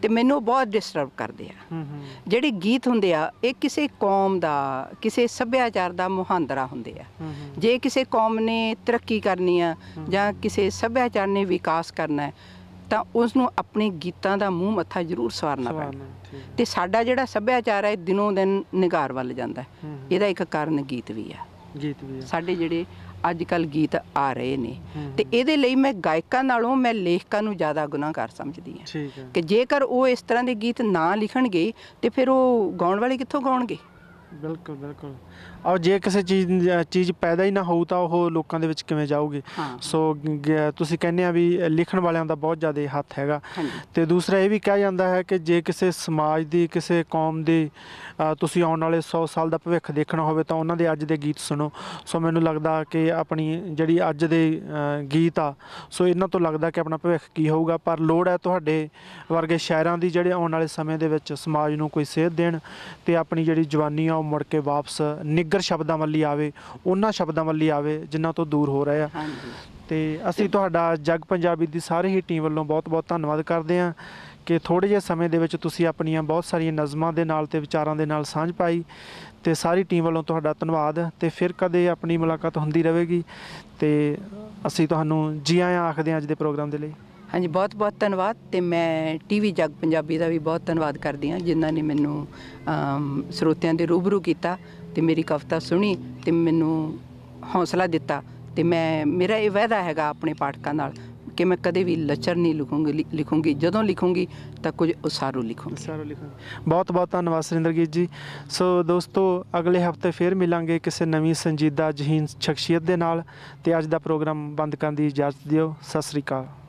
ਤੇ ਮੈਨੂੰ ਬਹੁਤ ਡਿਸਟਰਬ ਕਰਦੇ ਆ ਜਿਹੜੇ ਗੀਤ ਹੁੰਦੇ ਆ ਇਹ ਕਿਸੇ ਕੌਮ ਦਾ ਕਿਸੇ ਸੱਭਿਆਚਾਰ ਦਾ ਮੁਹਾਂਦਰਾ ਹੁੰਦੇ ਆ ਜੇ ਕਿਸੇ ਕੌਮ ਨੇ ਤਰੱਕੀ ਕਰਨੀ ਆ ਜਾਂ ਕਿਸੇ ਸੱਭਿਆਚਾਰ ਨੇ ਵਿਕਾਸ ਕਰਨਾ ਹੈ ਤਾਂ ਉਸ ਨੂੰ ਆਪਣੇ ਗੀਤਾਂ ਦਾ ਮੂੰਹ ਮੱਥਾ ਜ਼ਰੂਰ ਸਵਾਰਨਾ ਪੈਣਾ ਤੇ ਸਾਡਾ ਜਿਹੜਾ ਸੱਭਿਆਚਾਰ ਹੈ ਦਿਨੋਂ ਦਿਨ ਨਿਗਾਰ ਵੱਲ ਜਾਂਦਾ ਇਹਦਾ ਇੱਕ ਕਾਰਨ ਗੀਤ ਵੀ ਆ ਸਾਡੇ ਜਿਹੜੇ ਅੱਜ ਕੱਲ੍ਹ ਗੀਤ ਆ ਰਹੇ ਨੇ ਤੇ ਇਹਦੇ ਲਈ ਮੈਂ ਗਾਇਕਾਂ ਨਾਲੋਂ ਮੈਂ ਲੇਖਕਾਂ ਨੂੰ ਜ਼ਿਆਦਾ ਗੁਨਾਹਗਾਰ ਸਮਝਦੀ ਹਾਂ ਕਿ ਜੇਕਰ ਉਹ ਇਸ ਤਰ੍ਹਾਂ ਦੇ ਗੀਤ ਨਾ ਲਿਖਣਗੇ ਤੇ ਫਿਰ ਉਹ ਗਾਉਣ ਵਾਲੇ ਕਿੱਥੋਂ ਗਾਉਣਗੇ ਬਿਲਕੁਲ ਬਿਲਕੁਲ ਔਰ ਜੇ ਕਿਸੇ ਚੀਜ਼ ਪੈਦਾ ਹੀ ਨਾ ਹੋਊ ਤਾਂ ਉਹ ਲੋਕਾਂ ਦੇ ਵਿੱਚ ਕਿਵੇਂ ਜਾਊਗੀ ਸੋ ਤੁਸੀਂ ਕਹਿੰਦੇ ਆ ਵੀ ਲਿਖਣ ਵਾਲਿਆਂ ਦਾ ਬਹੁਤ ਜ਼ਿਆਦਾ ਹੱਥ ਹੈਗਾ ਤੇ ਦੂਸਰਾ ਇਹ ਵੀ ਕਿਹਾ ਜਾਂਦਾ ਹੈ ਕਿ ਜੇ ਕਿਸੇ ਸਮਾਜ ਦੀ ਕਿਸੇ ਕੌਮ ਦੀ ਤੁਸੀਂ ਆਉਣ ਵਾਲੇ 100 ਸਾਲ ਦਾ ਭਵਿੱਖ ਦੇਖਣਾ ਹੋਵੇ ਤਾਂ ਉਹਨਾਂ ਦੇ ਅੱਜ ਦੇ ਗੀਤ ਸੁਣੋ ਸੋ ਮੈਨੂੰ ਲੱਗਦਾ ਕਿ ਆਪਣੀ ਜਿਹੜੀ ਅੱਜ ਦੇ ਗੀਤ ਆ ਸੋ ਇਹਨਾਂ ਤੋਂ ਲੱਗਦਾ ਕਿ ਆਪਣਾ ਭਵਿੱਖ ਕੀ ਹੋਊਗਾ ਪਰ ਲੋੜ ਹੈ ਤੁਹਾਡੇ ਵਰਗੇ ਸ਼ਾਇਰਾਂ ਦੀ ਜਿਹੜੇ ਆਉਣ ਵਾਲੇ ਸਮੇਂ ਦੇ ਵਿੱਚ ਸਮਾਜ ਨੂੰ ਕੋਈ ਸੇਧ ਦੇਣ ਤੇ ਆਪਣੀ ਜਿਹੜੀ ਜਵਾਨੀ ਆ ਉਹ ਮੁੜ ਕੇ ਵਾਪਸ ਨਿੱਗਰ ਸ਼ਬਦਾਂ ਵੱਲ ਆਵੇ ਉਹਨਾਂ ਸ਼ਬਦਾਂ ਵੱਲ ਆਵੇ ਜਿਨ੍ਹਾਂ ਤੋਂ ਦੂਰ ਹੋ ਰਹੇ ਆ ਤੇ ਅਸੀਂ ਤੁਹਾਡਾ ਜਗ ਪੰਜਾਬੀ ਦੀ ਸਾਰੇ ਹੀ ਟੀਮ ਵੱਲੋਂ ਬਹੁਤ ਬਹੁਤ ਧੰਨਵਾਦ ਕਰਦੇ ਹਾਂ ਕਿ ਥੋੜ੍ਹੇ ਜਿਹੇ ਸਮੇਂ ਦੇ ਵਿੱਚ ਤੁਸੀਂ ਆਪਣੀਆਂ ਬਹੁਤ ਸਾਰੀਆਂ ਨਜ਼ਮਾਂ ਦੇ ਨਾਲ ਤੇ ਵਿਚਾਰਾਂ ਦੇ ਨਾਲ ਸਾਂਝ ਪਾਈ ਤੇ ਸਾਰੀ ਟੀਮ ਵੱਲੋਂ ਤੁਹਾਡਾ ਧੰਨਵਾਦ ਤੇ ਫਿਰ ਕਦੇ ਆਪਣੀ ਮੁਲਾਕਾਤ ਹੁੰਦੀ ਰਹੇਗੀ ਤੇ ਅਸੀਂ ਤੁਹਾਨੂੰ ਜੀ ਆਇਆਂ ਆਖਦੇ ਹਾਂ ਅੱਜ ਦੇ ਪ੍ਰੋਗਰਾਮ ਦੇ ਲਈ ਹਾਂਜੀ ਬਹੁਤ ਬਹੁਤ ਧੰਨਵਾਦ ਤੇ ਮੈਂ ਟੀਵੀ ਜਗ ਪੰਜਾਬੀ ਦਾ ਵੀ ਬਹੁਤ ਧੰਨਵਾਦ ਕਰਦੀ ਹਾਂ ਜਿਨ੍ਹਾਂ ਨੇ ਮੈਨੂੰ ਸਰੋਤਿਆਂ ਦੇ ਰੂਬਰੂ ਕੀਤਾ ਤੇ ਮੇਰੀ ਕਵਿਤਾ ਸੁਣੀ ਤੇ ਮੈਨੂੰ ਹੌਸਲਾ ਦਿੱਤਾ ਤੇ ਮੇਰਾ ਇਹ ਵਾਅਦਾ ਹੈਗਾ ਆਪਣੇ ਪਾਠਕਾਂ ਨਾਲ ਕਿ ਮੈਂ ਕਦੇ ਵੀ ਲੱਚਰ ਨਹੀਂ ਲਿਖੂੰਗੀ ਜਦੋਂ ਲਿਖੂੰਗੀ ਤਾਂ ਕੁਝ ਉਸਾਰੂ ਲਿਖੂੰਗੀ ਬਹੁਤ ਬਹੁਤ ਧੰਨਵਾਦ ਸੁਰਿੰਦਰਜੀਤ ਜੀ ਸੋ ਦੋਸਤੋ ਅਗਲੇ ਹਫਤੇ ਫਿਰ ਮਿਲਾਂਗੇ ਕਿਸੇ ਨਵੀਂ ਸੰਜੀਦਾ ਜਹੀਨ ਸ਼ਖਸੀਅਤ ਦੇ ਨਾਲ ਤੇ ਅੱਜ ਦਾ ਪ੍ਰੋਗਰਾਮ ਬੰਦ ਕਰਨ ਦੀ ਇਜਾਜ਼ਤ ਦਿਓ ਸਤਿ ਸ੍ਰੀ ਅਕਾਲ